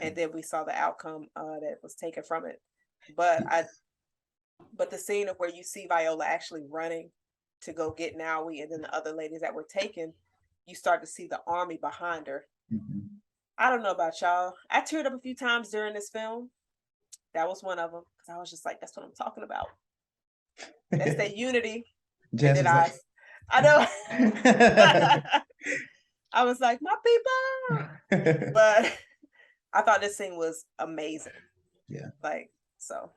And then we saw the outcome that was taken from it. But But the scene of where you see Viola actually running to go get Nawi and then the other ladies that were taken, you start to see the army behind her. Mhm. I don't know about y'all. I teared up a few times during this film. That was one of them because I was just like, that's what I'm talking about. That's that unity. Jazz And was then like, I know. I was like, my people. But I thought this scene was amazing. Yeah. Like, so.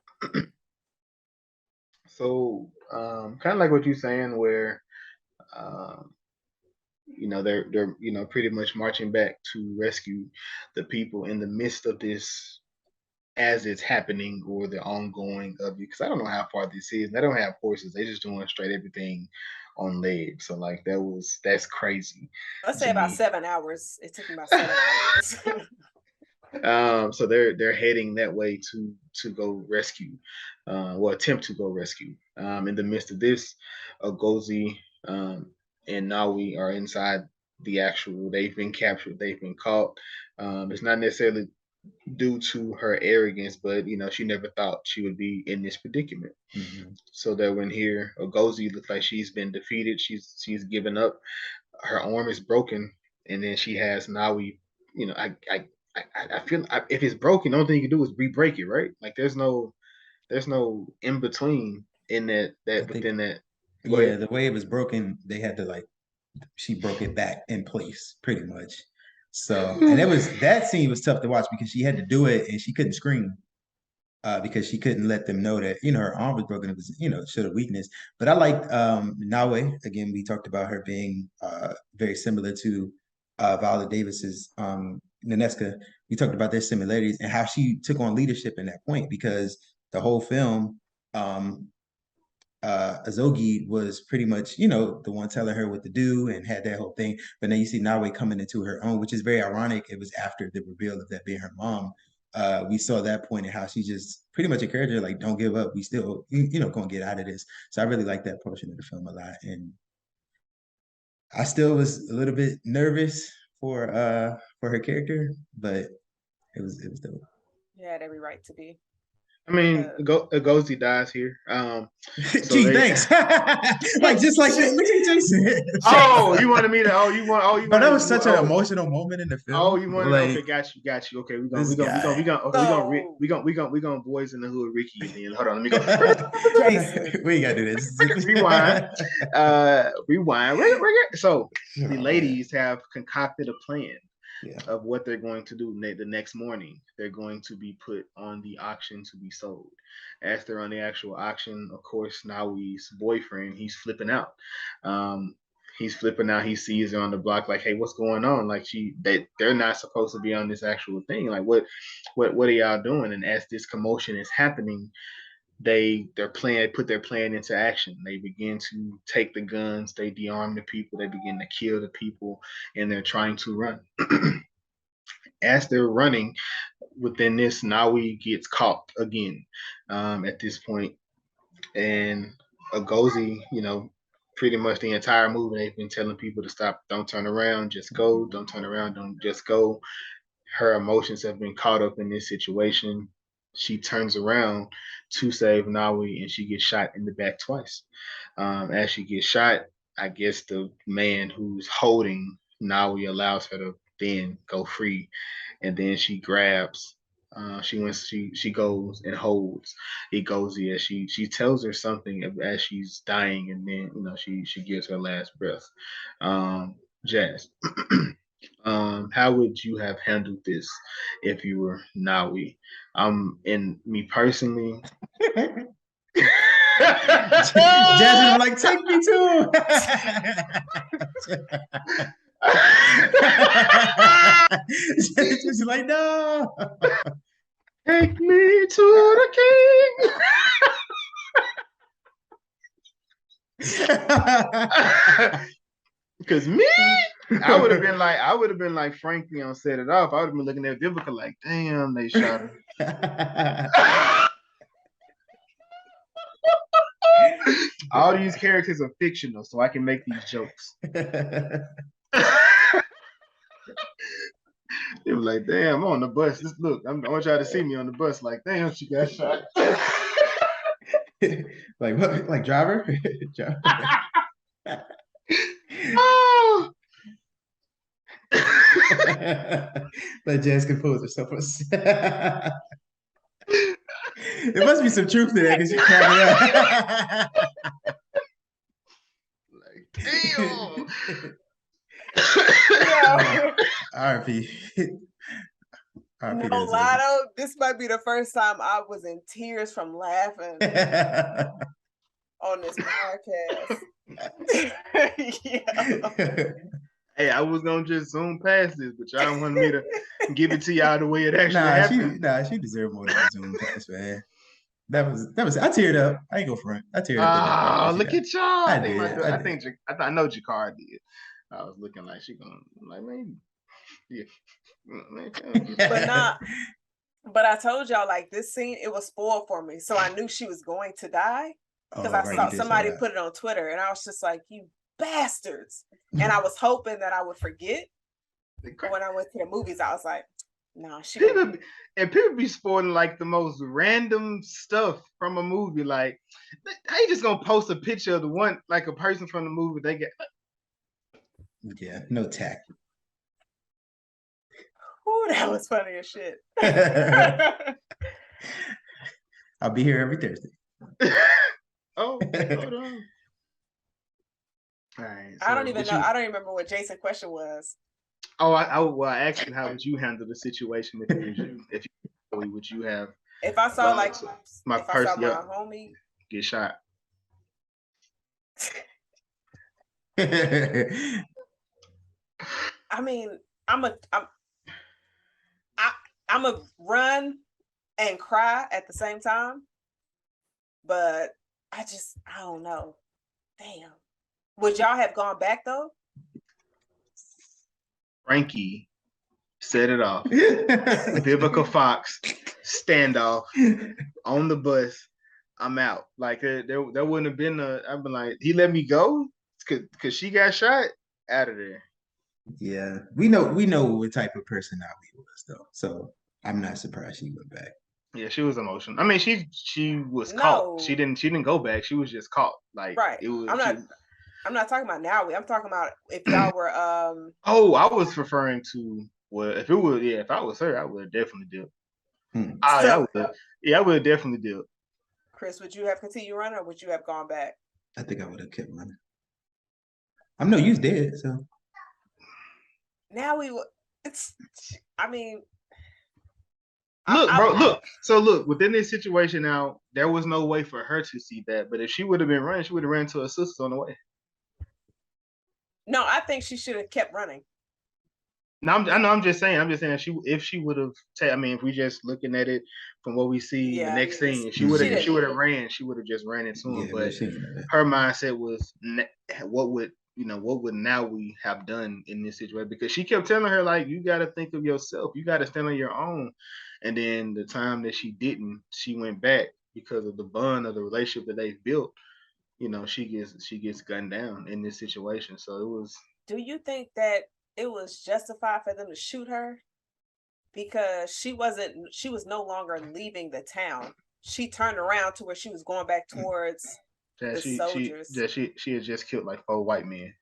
So, kind of like what you're saying, where, they're pretty much marching back to rescue the people in the midst of this as it's happening or the ongoing of it. Because I don't know how far this is. They don't have horses. They just doing straight everything on legs. So like that's crazy. Let's say to about me. 7 hours. It took me about 7 hours. So they're heading that way to go rescue, attempt to go rescue. In the midst of this, Agojie and Nawi are inside the actual. They've been captured. They've been caught. It's not necessarily due to her arrogance, but she never thought she would be in this predicament. Mhm. So that when here, Agojie looks like she's been defeated. She's given up. Her arm is broken, and then she has Nawi. I feel if it's broken, the only thing you can do is re-break it, right? Like there's no in between in that I think, within that. yeah, the way it was broken, they had to she broke it back in place pretty much. So, and that scene was tough to watch because she had to do it and she couldn't scream because she couldn't let them know that, her arm was broken. It was, showed a weakness. But I liked Nawe. Again, we talked about her being very similar to Viola Davis's Nanisca. We talked about their similarities and how she took on leadership in that point because the whole film, Agojie was pretty much, the one telling her what to do and had that whole thing. But then you see Nawe coming into her own, which is very ironic. It was after the reveal of that being her mom. We saw that point in how she just pretty much encouraged her, like, don't give up. We still, gonna get out of this. So I really like that portion of the film a lot. And I still was a little bit nervous for her character, but it was dope. You had every right to be. I mean, Agojie dies here. So Gee, thanks. Just like that. Look at Jason. Oh, you wanted me to. But that was such an emotional moment in the film. Oh, you wanted. Okay, got you. Okay, we're gonna boys in the hood, Ricky. And then hold on, let me go. We ain't gotta do this. Rewind. So the ladies have concocted a plan. Of what they're going to do the next morning. They're going to be put on the auction to be sold. As they're on the actual auction, of course, Nawi's boyfriend, he's flipping out. He sees her on the block, like, hey, what's going on? Like they're not supposed to be on this actual thing. Like, what are y'all doing? And as this commotion is happening, they put their plan into action. They begin to take the guns, they dearm the people, they begin to kill the people, and they're trying to run. As they're running within this, Nawi gets caught again at this point. And Agojie, pretty much the entire movie, they've been telling people to stop, don't turn around, just go, don't turn around, don't just go. Her emotions have been caught up in this situation. She turns around to save Nawi and she gets shot in the back twice. As she gets shot, I guess the man who's holding Nawi allows her to then go free, and then she grabs. She goes and holds Agojie as she tells her something as she's dying, and then she gives her last breath. Jazz. How would you have handled this if you were Nawi? And me personally, Jasmine, like, take me too. She's like, no. Take me to the king. Because me, I would have been like Frankie on Set It Off. I would have been looking at Vivica like, damn, they shot her. All these characters are fictional, so I can make these jokes. They were like, damn, I'm on the bus. Just look, I want y'all to see me on the bus. Like, damn, she got shot. Like what? Like driver? Driver. Oh. Let Jazz compose herself. It must be some truth to that because you crack Like, it Yeah. up. RP. RP No to lie though, this might be the first time I was in tears from laughing on this podcast. Yeah. hey, I was gonna just zoom past this, but y'all wanted me to give it to y'all the way it actually happened. She deserved more than a Zoom pass, man. That was I teared up. I ain't go front. I teared up. Oh, look at y'all! I know Jakar did. I was looking like she gonna like maybe, yeah. But not. But I told y'all like this scene, it was spoiled for me, so I knew she was going to die because I saw somebody put it on Twitter, and I was just like, "You bastards!" And I was hoping that I would forget. When I went to the movies, I was like, "No, she." People be spoiling like the most random stuff from a movie. Like, how you just gonna post a picture of the one like a person from the movie? They get no tact. Ooh, that was funny as shit. I'll be here every Thursday. Oh, hold on. All right. So I don't even know. I don't remember what Jason's question was. Oh, I asked you how would you handle the situation if it was you? If you would you have? If I saw like my homie get shot. I mean, I'm a run and cry at the same time, but I don't know. Damn. Would y'all have gone back though? Frankie set it off. Vivica Fox, standoff on the bus. I'm out. Like there wouldn't have been I've been like, he let me go because she got shot out of there. Yeah, we know what type of person Nawi was though, so I'm not surprised she went back. Yeah, she was emotional. I mean, she was caught. She didn't go back. She was just caught. Like right. It was. I'm not talking about Nawi. I'm talking about if y'all were. Oh, I was referring to if I was her, I would have definitely did. I would have definitely did. Kris, would you have continued running or would you have gone back? I think I would have kept running. I'm no use dead, so. Now it's. I mean. Look. So look, within this situation now, there was no way for her to see that. But if she would have been running, she would have ran to her sisters on the way. No, I think she should have kept running. No, I'm just saying if she would have. I mean, if we just looking at it from what we see, the next thing, if she would have ran, she would have just ran into him. But her mindset was, what would Nawi have done in this situation? Because she kept telling her like, you got to think of yourself, you got to stand on your own. And then the time that she didn't, she went back because of the bond of the relationship that they built. She gets gunned down in this situation. So it was. Do you think that it was justified for them to shoot her? Because she was no longer leaving the town. She turned around to where she was going back towards the soldiers. She had just killed like 4 white men.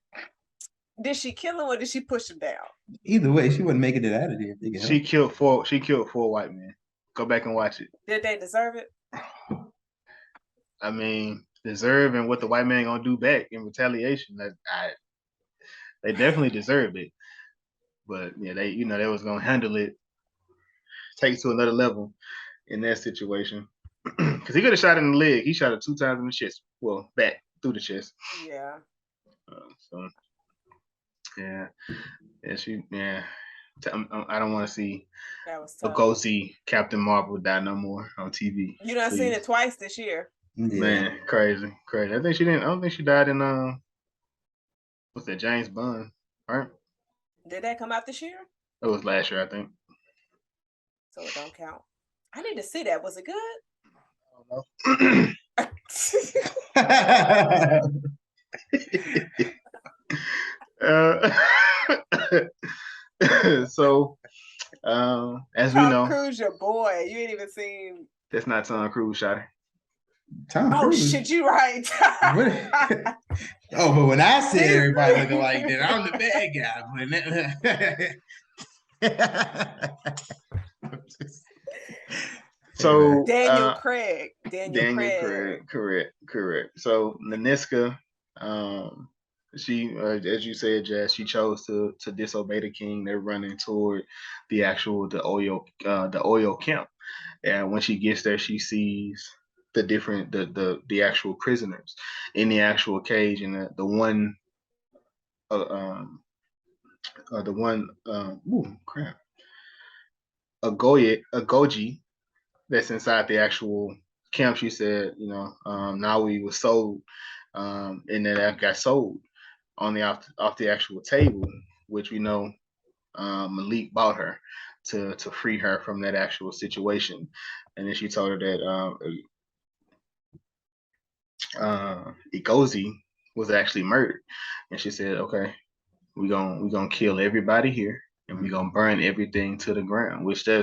Did she kill him or did she push him down? Either way, she wasn't making it out of there. She killed 4 white men. Go back and watch it. Did they deserve it? I mean, deserve and what the white man gonna do back in retaliation. They definitely deserved it. But yeah, they was gonna handle it, take it to another level in that situation. Because he could have shot in the leg. He shot her 2 times in the chest. Well, back through the chest. Yeah. So yeah, I don't want to see Agojie Captain Marvel die no more on TV. You done seen it twice this year. Yeah. Man, crazy. I don't think she died in what's that, James Bond, right? Did that come out this year? It was last year, I think. So it don't count. I need to see that. Was it good? I don't know. So, as we know, Tom Cruise, your boy. You ain't even seen. That's not Tom Cruise, shot. Tom Oh Cruise. shit, you right. Oh, but when I said everybody looking like that, I'm the bad guy. So Daniel Craig. Daniel Craig. correct. So Nanisca, she, as you said, Jazz, she chose to disobey the king. They're running toward the Oyo camp, and when she gets there, she sees the actual prisoners in the actual cage, and the one uh, um ooh, crap, Agojie that's inside the actual camp. She said, Nawi was sold, and then that got sold on the off the actual table, which we know Malik bought her to free her from that actual situation. And then she told her that Agojie was actually murdered, and she said, "Okay, we're gonna kill everybody here, and we're gonna burn everything to the ground." Which there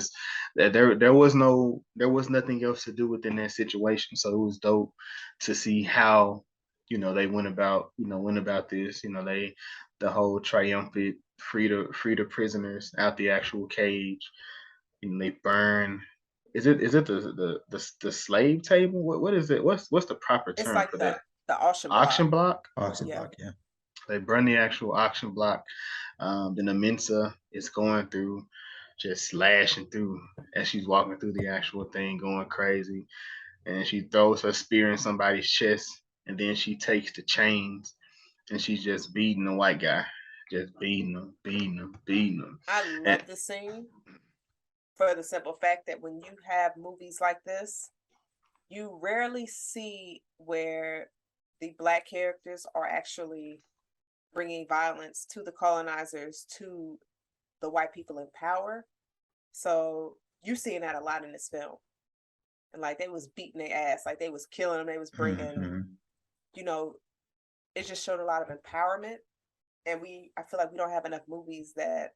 was nothing else to do within that situation. So it was dope to see how they went about this. The whole triumphant free the prisoners out the actual cage. They burn. Is it the slave table? What is it? What's the proper It's term like for the that? auction Auction block. Auction Yeah. block, yeah. They burn the actual auction block. Then the Mensa is going through, just slashing through as she's walking through the actual thing, going crazy. And she throws her spear in somebody's chest, and then she takes the chains and she's just beating the white guy, just beating him. I And love the scene for the simple fact that when you have movies like this, you rarely see where the Black characters are actually bringing violence to the colonizers, to the white people in power. So you're seeing that a lot in this film. And like they was beating their ass, like they was killing them, they was bringing, it just showed a lot of empowerment. And I feel like we don't have enough movies that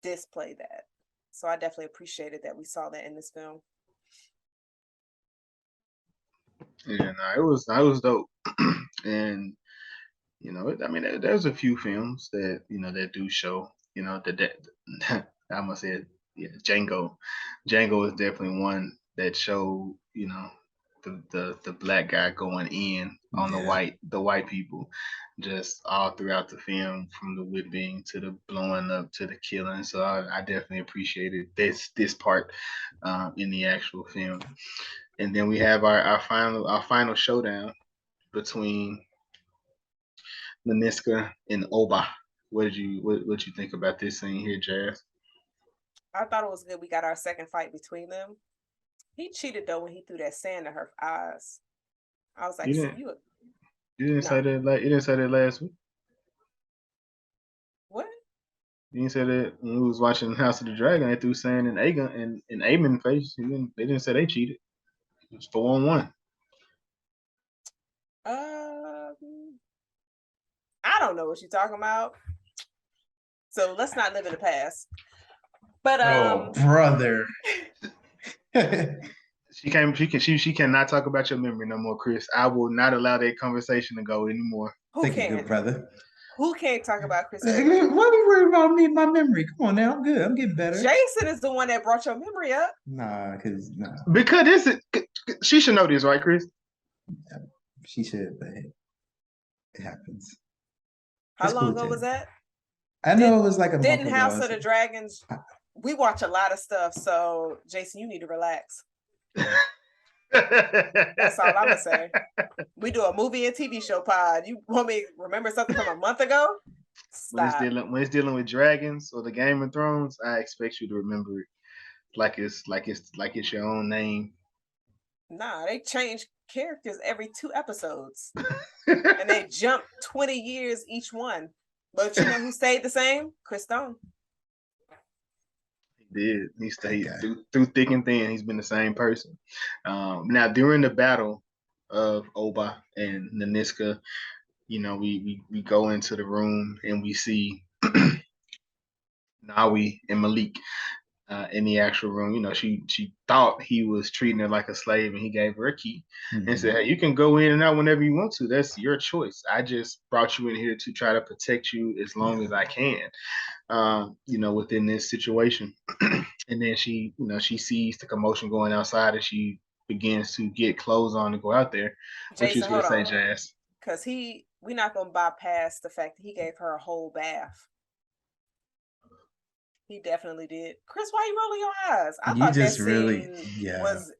display that. So I definitely appreciated that we saw that in this film. yeah, it was dope. And I mean, there's a few films that that do show, that I must say, yeah, Django. Django is definitely one that showed, the black guy going in on the white people, just all throughout the film, from the whipping to the blowing up to the killing. So I definitely appreciated this part in the actual film. And then we have our final showdown between Nanisca and Oba. What you think about this scene here, Jazz? I thought it was good. We got our second fight between them. He cheated though when he threw that sand in her eyes. I was like, You didn't say that last week. What? You didn't say that when we was watching House of the Dragon. They threw sand in Aegon and Aemon's face. They didn't say they cheated. It was 4-on-1. I don't know what you're talking about. So let's not live in the past. But oh, brother. She cannot talk about your memory no more, Kris. I will not allow that conversation to go anymore. Thank you, good brother. Who can't talk about Kris? Why are you worried about me and my memory? Come on now, I'm good. I'm getting better. Jason is the one that brought your memory up. Because she should know this, right, Kris? Yeah, she should, but it happens. How long ago was that? I know it was like a month ago. Didn't House of the Dragons? We watch a lot of stuff, so Jason, you need to relax. That's all I'm gonna say. We do a movie and TV show pod. You want me to remember something from a month ago? Stop. When it's dealing with dragons or the Game of Thrones, I expect you to remember it like it's your own name. Nah, they change characters every 2 episodes, and they jump 20 years each one. But you know who stayed the same? Kris Stone. He did. He stayed through thick and thin. He's been the same person. Now, during the battle of Oba and Nanisca, we go into the room and we see Nawi and Malik in the actual room. You know, she thought he was treating her like a slave, and he gave her a key and said, "Hey, you can go in and out whenever you want to. That's your choice. I just brought you in here to try to protect you as long as I can, you know, within this situation." And then she, you know, she sees the commotion going outside, and she begins to get clothes on to go out there. What you Jason, gonna hold say, on. Jazz? Because we're not going to bypass the fact that he gave her a whole bath. He definitely did. Kris, why are you rolling your eyes? I You thought that just really, scene yeah. was,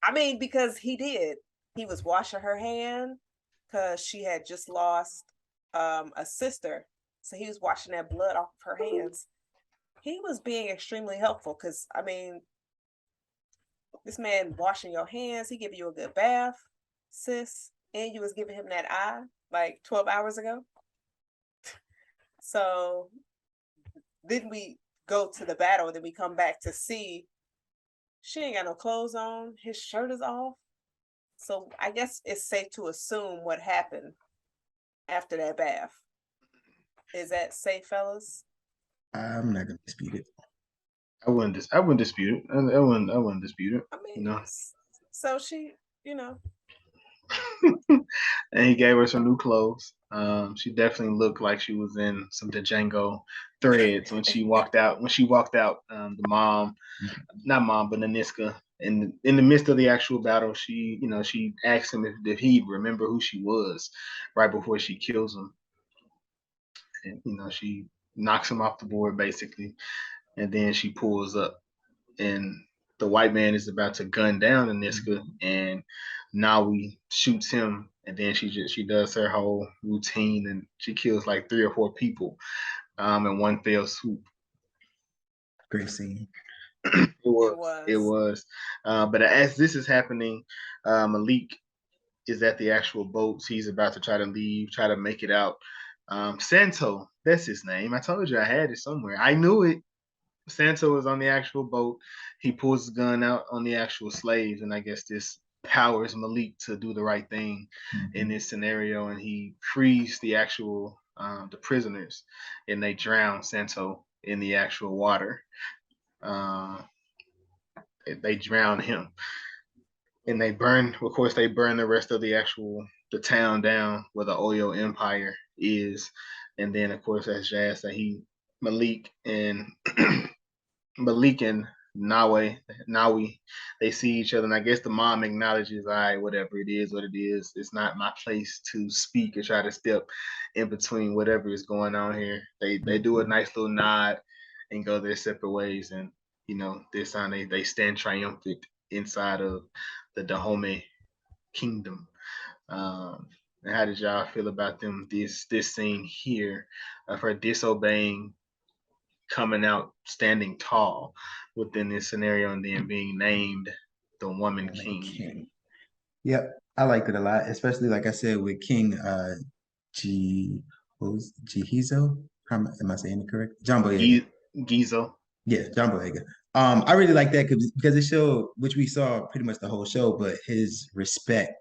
I mean, because he did. He was washing her hand because she had just lost a sister. So he was washing that blood off of her hands. He was being extremely helpful because, I mean, this man washing your hands, he give you a good bath, sis, and you was giving him that eye like 12 hours ago. So then we go to the battle, and then we come back to see she ain't got no clothes on. His shirt is off. So I guess it's safe to assume what happened after that bath. Is that safe, fellas? I'm not gonna dispute it. I wouldn't dispute it. I wouldn't dispute it. I mean, You know. so she, you know. And he gave her some new clothes. She definitely looked like she was in some Django threads when she walked out. The mom, not mom, but Nanisca, in the midst of the actual battle, she, you know, she asked him if he'd remember who she was right before she kills him, and you know, she knocks him off the board basically, and then she pulls up, and the white man is about to gun down Nanisca, and Nawi shoots him, and then she does her whole routine, and she kills like 3 or 4 people in one fell swoop. Great scene. It was. But as this is happening, Malik is at the actual boats. He's about to try to leave, try to make it out. Santo, that's his name. I told you I had it somewhere. I knew it. Santo is on the actual boat. He pulls his gun out on the actual slaves, and I guess this powers Malik to do the right thing in this scenario, and he frees the actual the prisoners, and they drown Santo in the actual water. They drown him, and they burn. Of course, they burn the rest of the town down where the Oyo Empire is, and then of course, as Jazz said, Malik and Malik and Nawi, they see each other, and I guess the mom acknowledges, all right, whatever it is, what it is. It's not my place to speak or try to step in between whatever is going on here. They do a nice little nod and go their separate ways, and you know, this time they stand triumphant inside of the Dahomey kingdom. And how did y'all feel about them this scene here of her disobeying, coming out standing tall within this scenario, and then being named the Woman King? Yep, I liked it a lot, especially like I said with King Ghezo. Am I saying it correct? John Boyega. Ghezo. Yeah, John Boyega. I really like that because it showed, which we saw pretty much the whole show, but his respect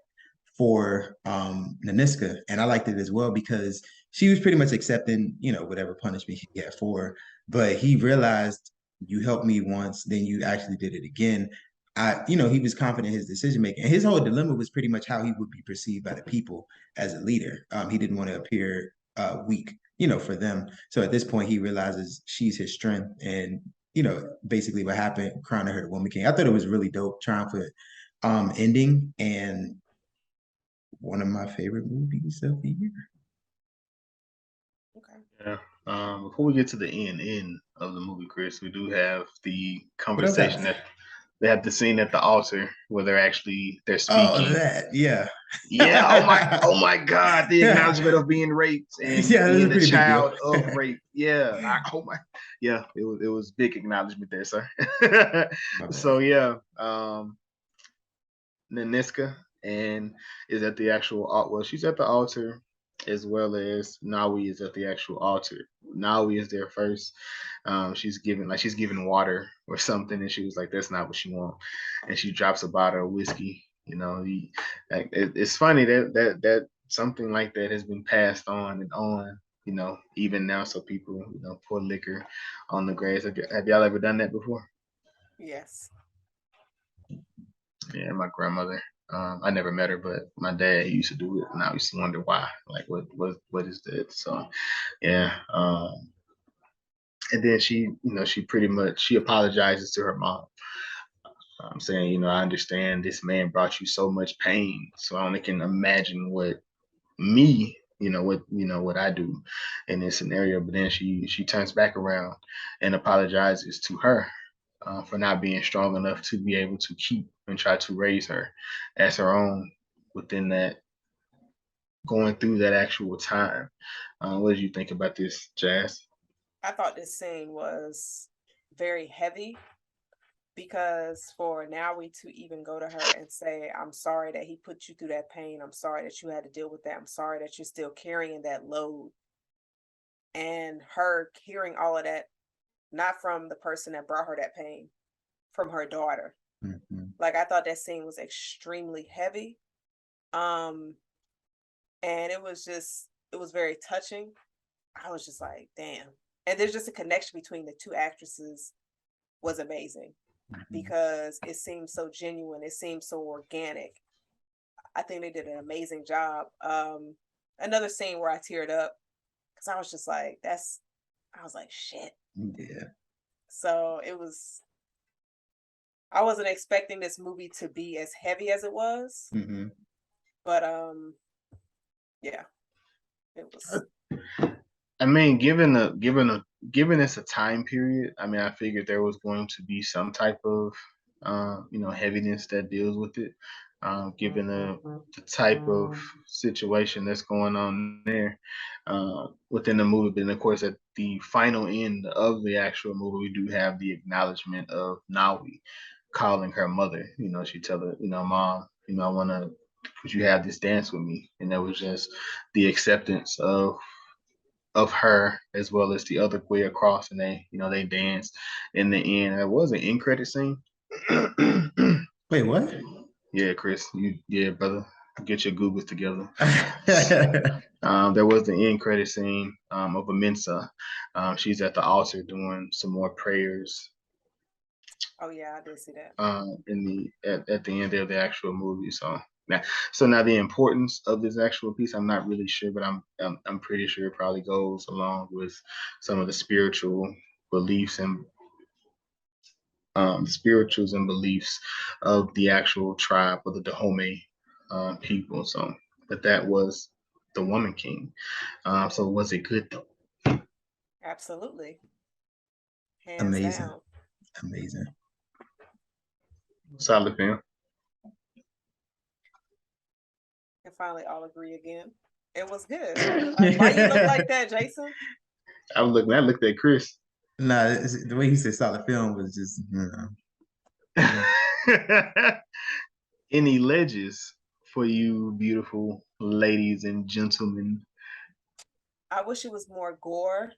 for Nanisca. And I liked it as well because she was pretty much accepting, you know, whatever punishment he got for her. But he realized, you helped me once, then you actually did it again. You know, he was confident in his decision making. And his whole dilemma was pretty much how he would be perceived by the people as a leader. He didn't want to appear weak, you know, for them. So at this point, he realizes she's his strength, and you know, basically what happened, crowning her the Woman King. I thought it was really dope, triumphant ending, and one of my favorite movies of the year. Okay. Yeah. Before we get to the end of the movie, Kris, we do have the conversation that they have the scene at the altar where they're speaking. Oh, that, yeah. Yeah. Oh my God. The acknowledgement of being raped and being the child of rape. Yeah. Yeah. It was big acknowledgement there, sir. So yeah. Nanisca and is at the actual well, she's at the altar, as well as Nawi is at the actual altar. Nawi is there first. She's given water or something, and she was like, "That's not what she wants," and she drops a bottle of whiskey. You know, it's funny that something like that has been passed on and on. You know, even now, so people, you know, pour liquor on the graves. Have y'all ever done that before? Yes. Yeah, my grandmother. I never met her, but my dad used to do it, and I used to wonder why. Like, what is that? So, yeah. And then she pretty much she apologizes to her mom. I'm saying, I understand this man brought you so much pain, so I only can imagine what me, what I do in this scenario. But then she turns back around and apologizes to her for not being strong enough to be able to keep and try to raise her as her own within that going through that actual time. What did you think about this, Jazz? I thought this scene was very heavy because for Nawi to even go to her and say, I'm sorry that he put you through that pain. I'm sorry that you had to deal with that. I'm sorry that you're still carrying that load. And her hearing all of that, not from the person that brought her that pain, from her daughter. Mm-hmm. Like, I thought that scene was extremely heavy. And it was very touching. I was just like, damn. And there's just a connection between the two actresses was amazing because it seemed so genuine. It seemed so organic. I think they did an amazing job. Another scene where I teared up because I was just like, I was like, shit. Yeah. So I wasn't expecting this movie to be as heavy as it was. Mm-hmm. But yeah, it was. I mean, given this a time period, I mean, I figured there was going to be some type of heaviness that deals with it, given the type of situation that's going on there within the movie. But then, of course, at the final end of the actual movie, we do have the acknowledgement of Nawi calling her mother. She tell her, Mom, I want to. Could you have this dance with me? And that was just the acceptance of her as well as the other way across, and they danced in the end. It was an end credit scene. Wait, what? Yeah, Kris, brother, get your Googles together. There was the end credit scene of Amensa. She's at the altar doing some more prayers. Oh yeah, I did see that. At the end of the actual movie. So now the importance of this actual piece, I'm not really sure, but I'm pretty sure it probably goes along with some of the spiritual beliefs and spirituals and beliefs of the actual tribe of the Dahomey people. So, but that was the Woman King. So was it good though? Absolutely. Hands Amazing. down. Amazing. Solid film. Can finally all agree again. It was good. Why you look like that, Jason? I looked at Kris. Nah, the way he said solid film was just, Any ledges for you, beautiful ladies and gentlemen? I wish it was more gore,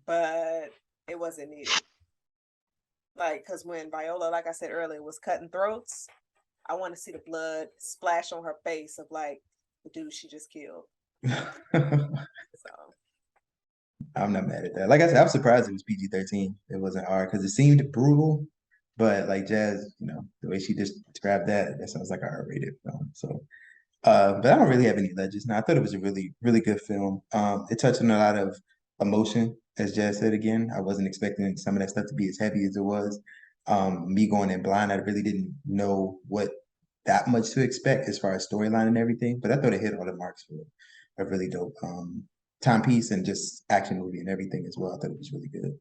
but it wasn't needed. Like, because when Viola, like I said earlier, was cutting throats, I want to see the blood splash on her face of like the dude she just killed. So I'm not mad at that. Like I said, I'm surprised it was PG-13. It wasn't R because it seemed brutal, but like Jazz, the way she just described that sounds like a R-rated film. So, but I don't really have any legends. Now, I thought it was a really, really good film. It touched on a lot of emotion, as Jazz said again. I wasn't expecting some of that stuff to be as heavy as it was. Me going in blind, I really didn't know what that much to expect as far as storyline and everything, but I thought it hit all the marks for a really dope timepiece and just action movie and everything as well. I thought it was really good.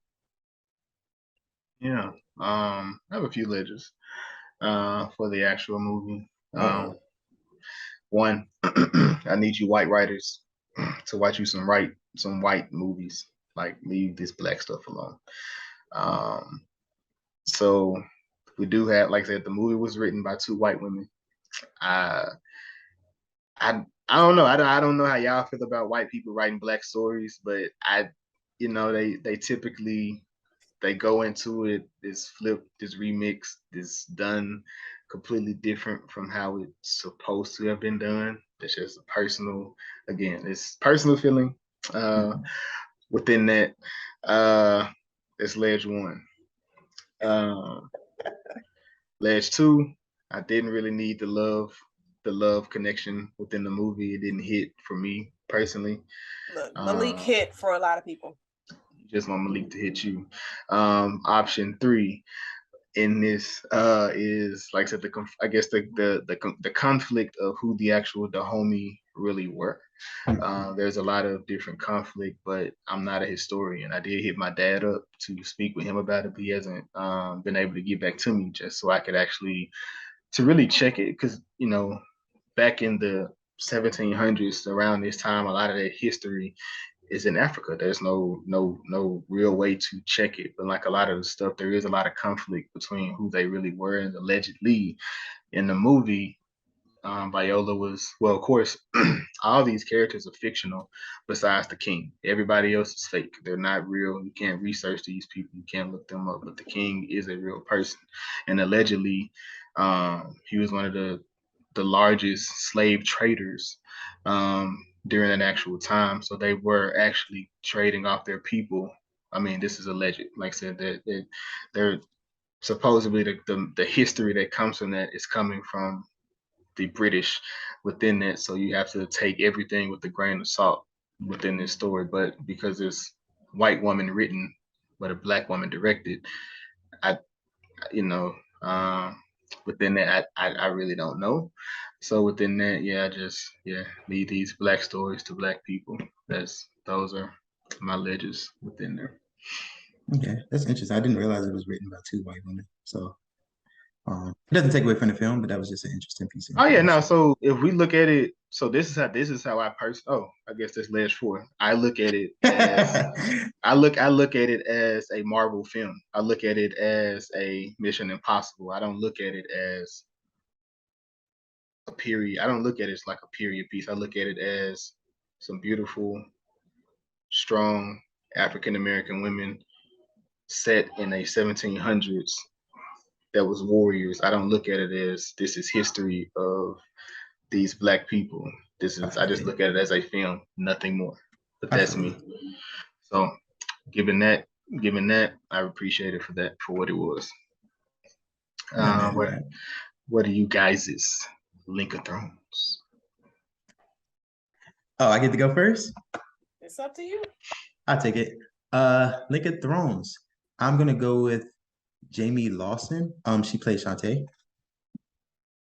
Yeah. I have a few legends for the actual movie. One, I need you white writers to watch you some white movies. Like, leave this black stuff alone. So we do have, like I said, the movie was written by two white women. I I don't know. I don't know how y'all feel about white people writing black stories, but they typically they go into it, this flipped, this remixed, this done completely different from how it's supposed to have been done. It's just a personal, again, it's personal feeling within that. It's ledge one. Ledge 2, I didn't really need the love connection within the movie. It didn't hit for me personally. Look, Malik hit for a lot of people. You just want Malik to hit you. Option 3 in this is, like I said, I guess the conflict of who the homie really were. There's a lot of different conflict, but I'm not a historian. I did hit my dad up to speak with him about it, but he hasn't been able to get back to me just so I could actually to really check it, because back in the 1700s, around this time, a lot of that history is in Africa. There's no real way to check it, but like a lot of the stuff, there is a lot of conflict between who they really were, and allegedly in the movie, Viola was, well, of course, all these characters are fictional besides the king. Everybody else is fake. They're not real. You can't research these people. You can't look them up, but the king is a real person. And allegedly, he was one of the largest slave traders during that actual time. So they were actually trading off their people. I mean, this is alleged. Like I said, that they're supposedly the history that comes from that is coming from the British within that. So you have to take everything with a grain of salt within this story. But because it's white woman written, but a black woman directed, within that, I really don't know. So within that, leave these black stories to black people. Those are my ledges within there. Okay, that's interesting. I didn't realize it was written by 2 white women. So it doesn't take away from the film, but that was just an interesting piece of information. No. So if we look at it, so this is how I personally. I guess that's ledge 4. I look at it as I look at it as a Marvel film. I look at it as a Mission Impossible. I don't look at it as a period. I don't look at it as like a period piece. I look at it as some beautiful, strong African American women set in a 1700s that was warriors. I don't look at it as this is history of these black people. I just look at it as a film, nothing more. But that's me. So given that, I appreciate it for what it was. What are you guys' Link of Thrones? Oh, I get to go first? It's up to you. I'll take it. Link of Thrones. I'm gonna go with Jamie Lawson. She played Shantae.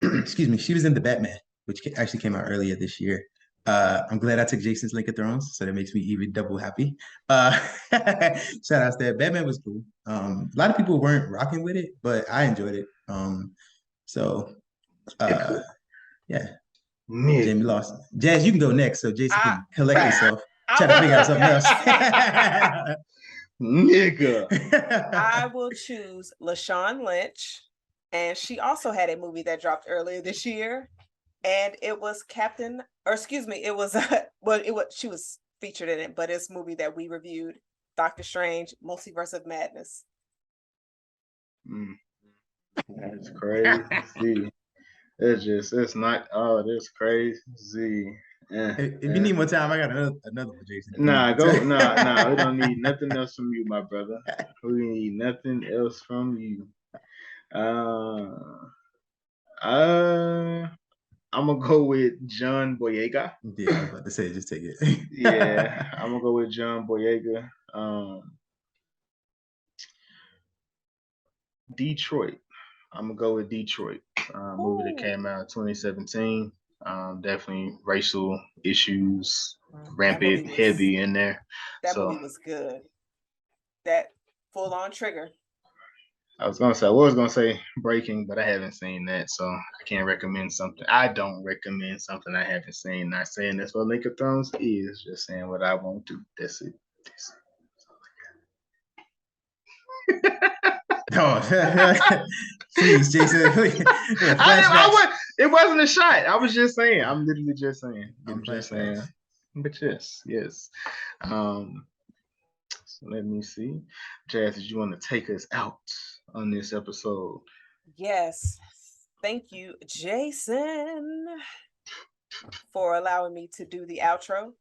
Excuse me. She was in The Batman, which actually came out earlier this year. I'm glad I took Jason's Link of Thrones, so that makes me even double happy. Shout out to that. Batman was cool. A lot of people weren't rocking with it, but I enjoyed it. Yeah. Jamie Lawson. Jazz, you can go next, so Jason can collect himself. Try to figure out something else. Nigga. I will choose LaShawn Lynch, and she also had a movie that dropped earlier this year, and it was she was featured in it, but it's a movie that we reviewed, Doctor Strange, Multiverse of Madness. That's crazy. That's crazy. If you need more time, I got another one, Jason. Nah, we don't need nothing else from you, my brother. We need nothing else from you. I'm gonna go with John Boyega. Yeah, I was about to say, just take it. Yeah, I'm gonna go with John Boyega. Detroit. I'm gonna go with Detroit. Movie that came out in 2017. Definitely racial issues rampant, heavy in there. That movie was good. That full on trigger. I was gonna say Breaking, but I haven't seen that, so I can't recommend something. I don't recommend something I haven't seen. Not saying that's what Link of Thrones is, just saying what I won't do. That's it. Please, Jason. Please. It wasn't a shot. I was just saying. I'm literally just saying. I'm just saying. But yes. So let me see. Jazz, did you want to take us out on this episode? Yes. Thank you, Jason, for allowing me to do the outro.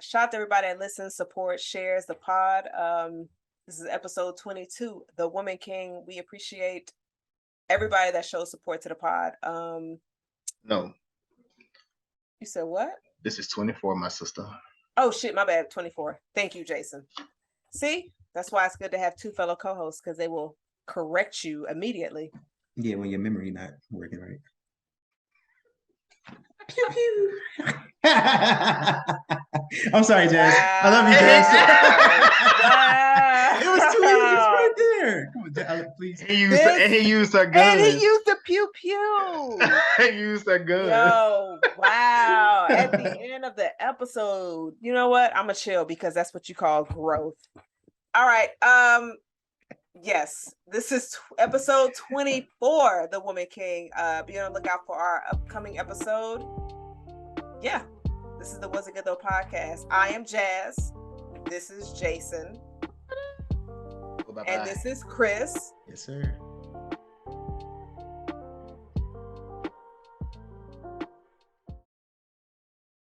Shout out to everybody that listens, supports, shares the pod. This is episode 22, The Woman King. We appreciate everybody that shows support to the pod. No, You said what? this is 24, my sister. Oh shit, my bad. 24. Thank you, Jason. See, that's why it's good to have two fellow co-hosts because they will correct you immediately. Yeah, when your memory not working right. Pew pew. I'm sorry, Jazz. I love you, Jazz. Wow. It was 2 minutes right there. Come on, Jazz, please. He used her gun. And he used the pew pew. He used her gun. Yo, wow. At the end of the episode, you know what? I'm gonna chill because that's what you call growth. All right. Yes, this is episode 24, The Woman King. Be on the lookout for our upcoming episode. Yeah, this is the Was It Good Though podcast. I am Jazz. This is Jason. Bye-bye. And this is Kris. Yes, sir.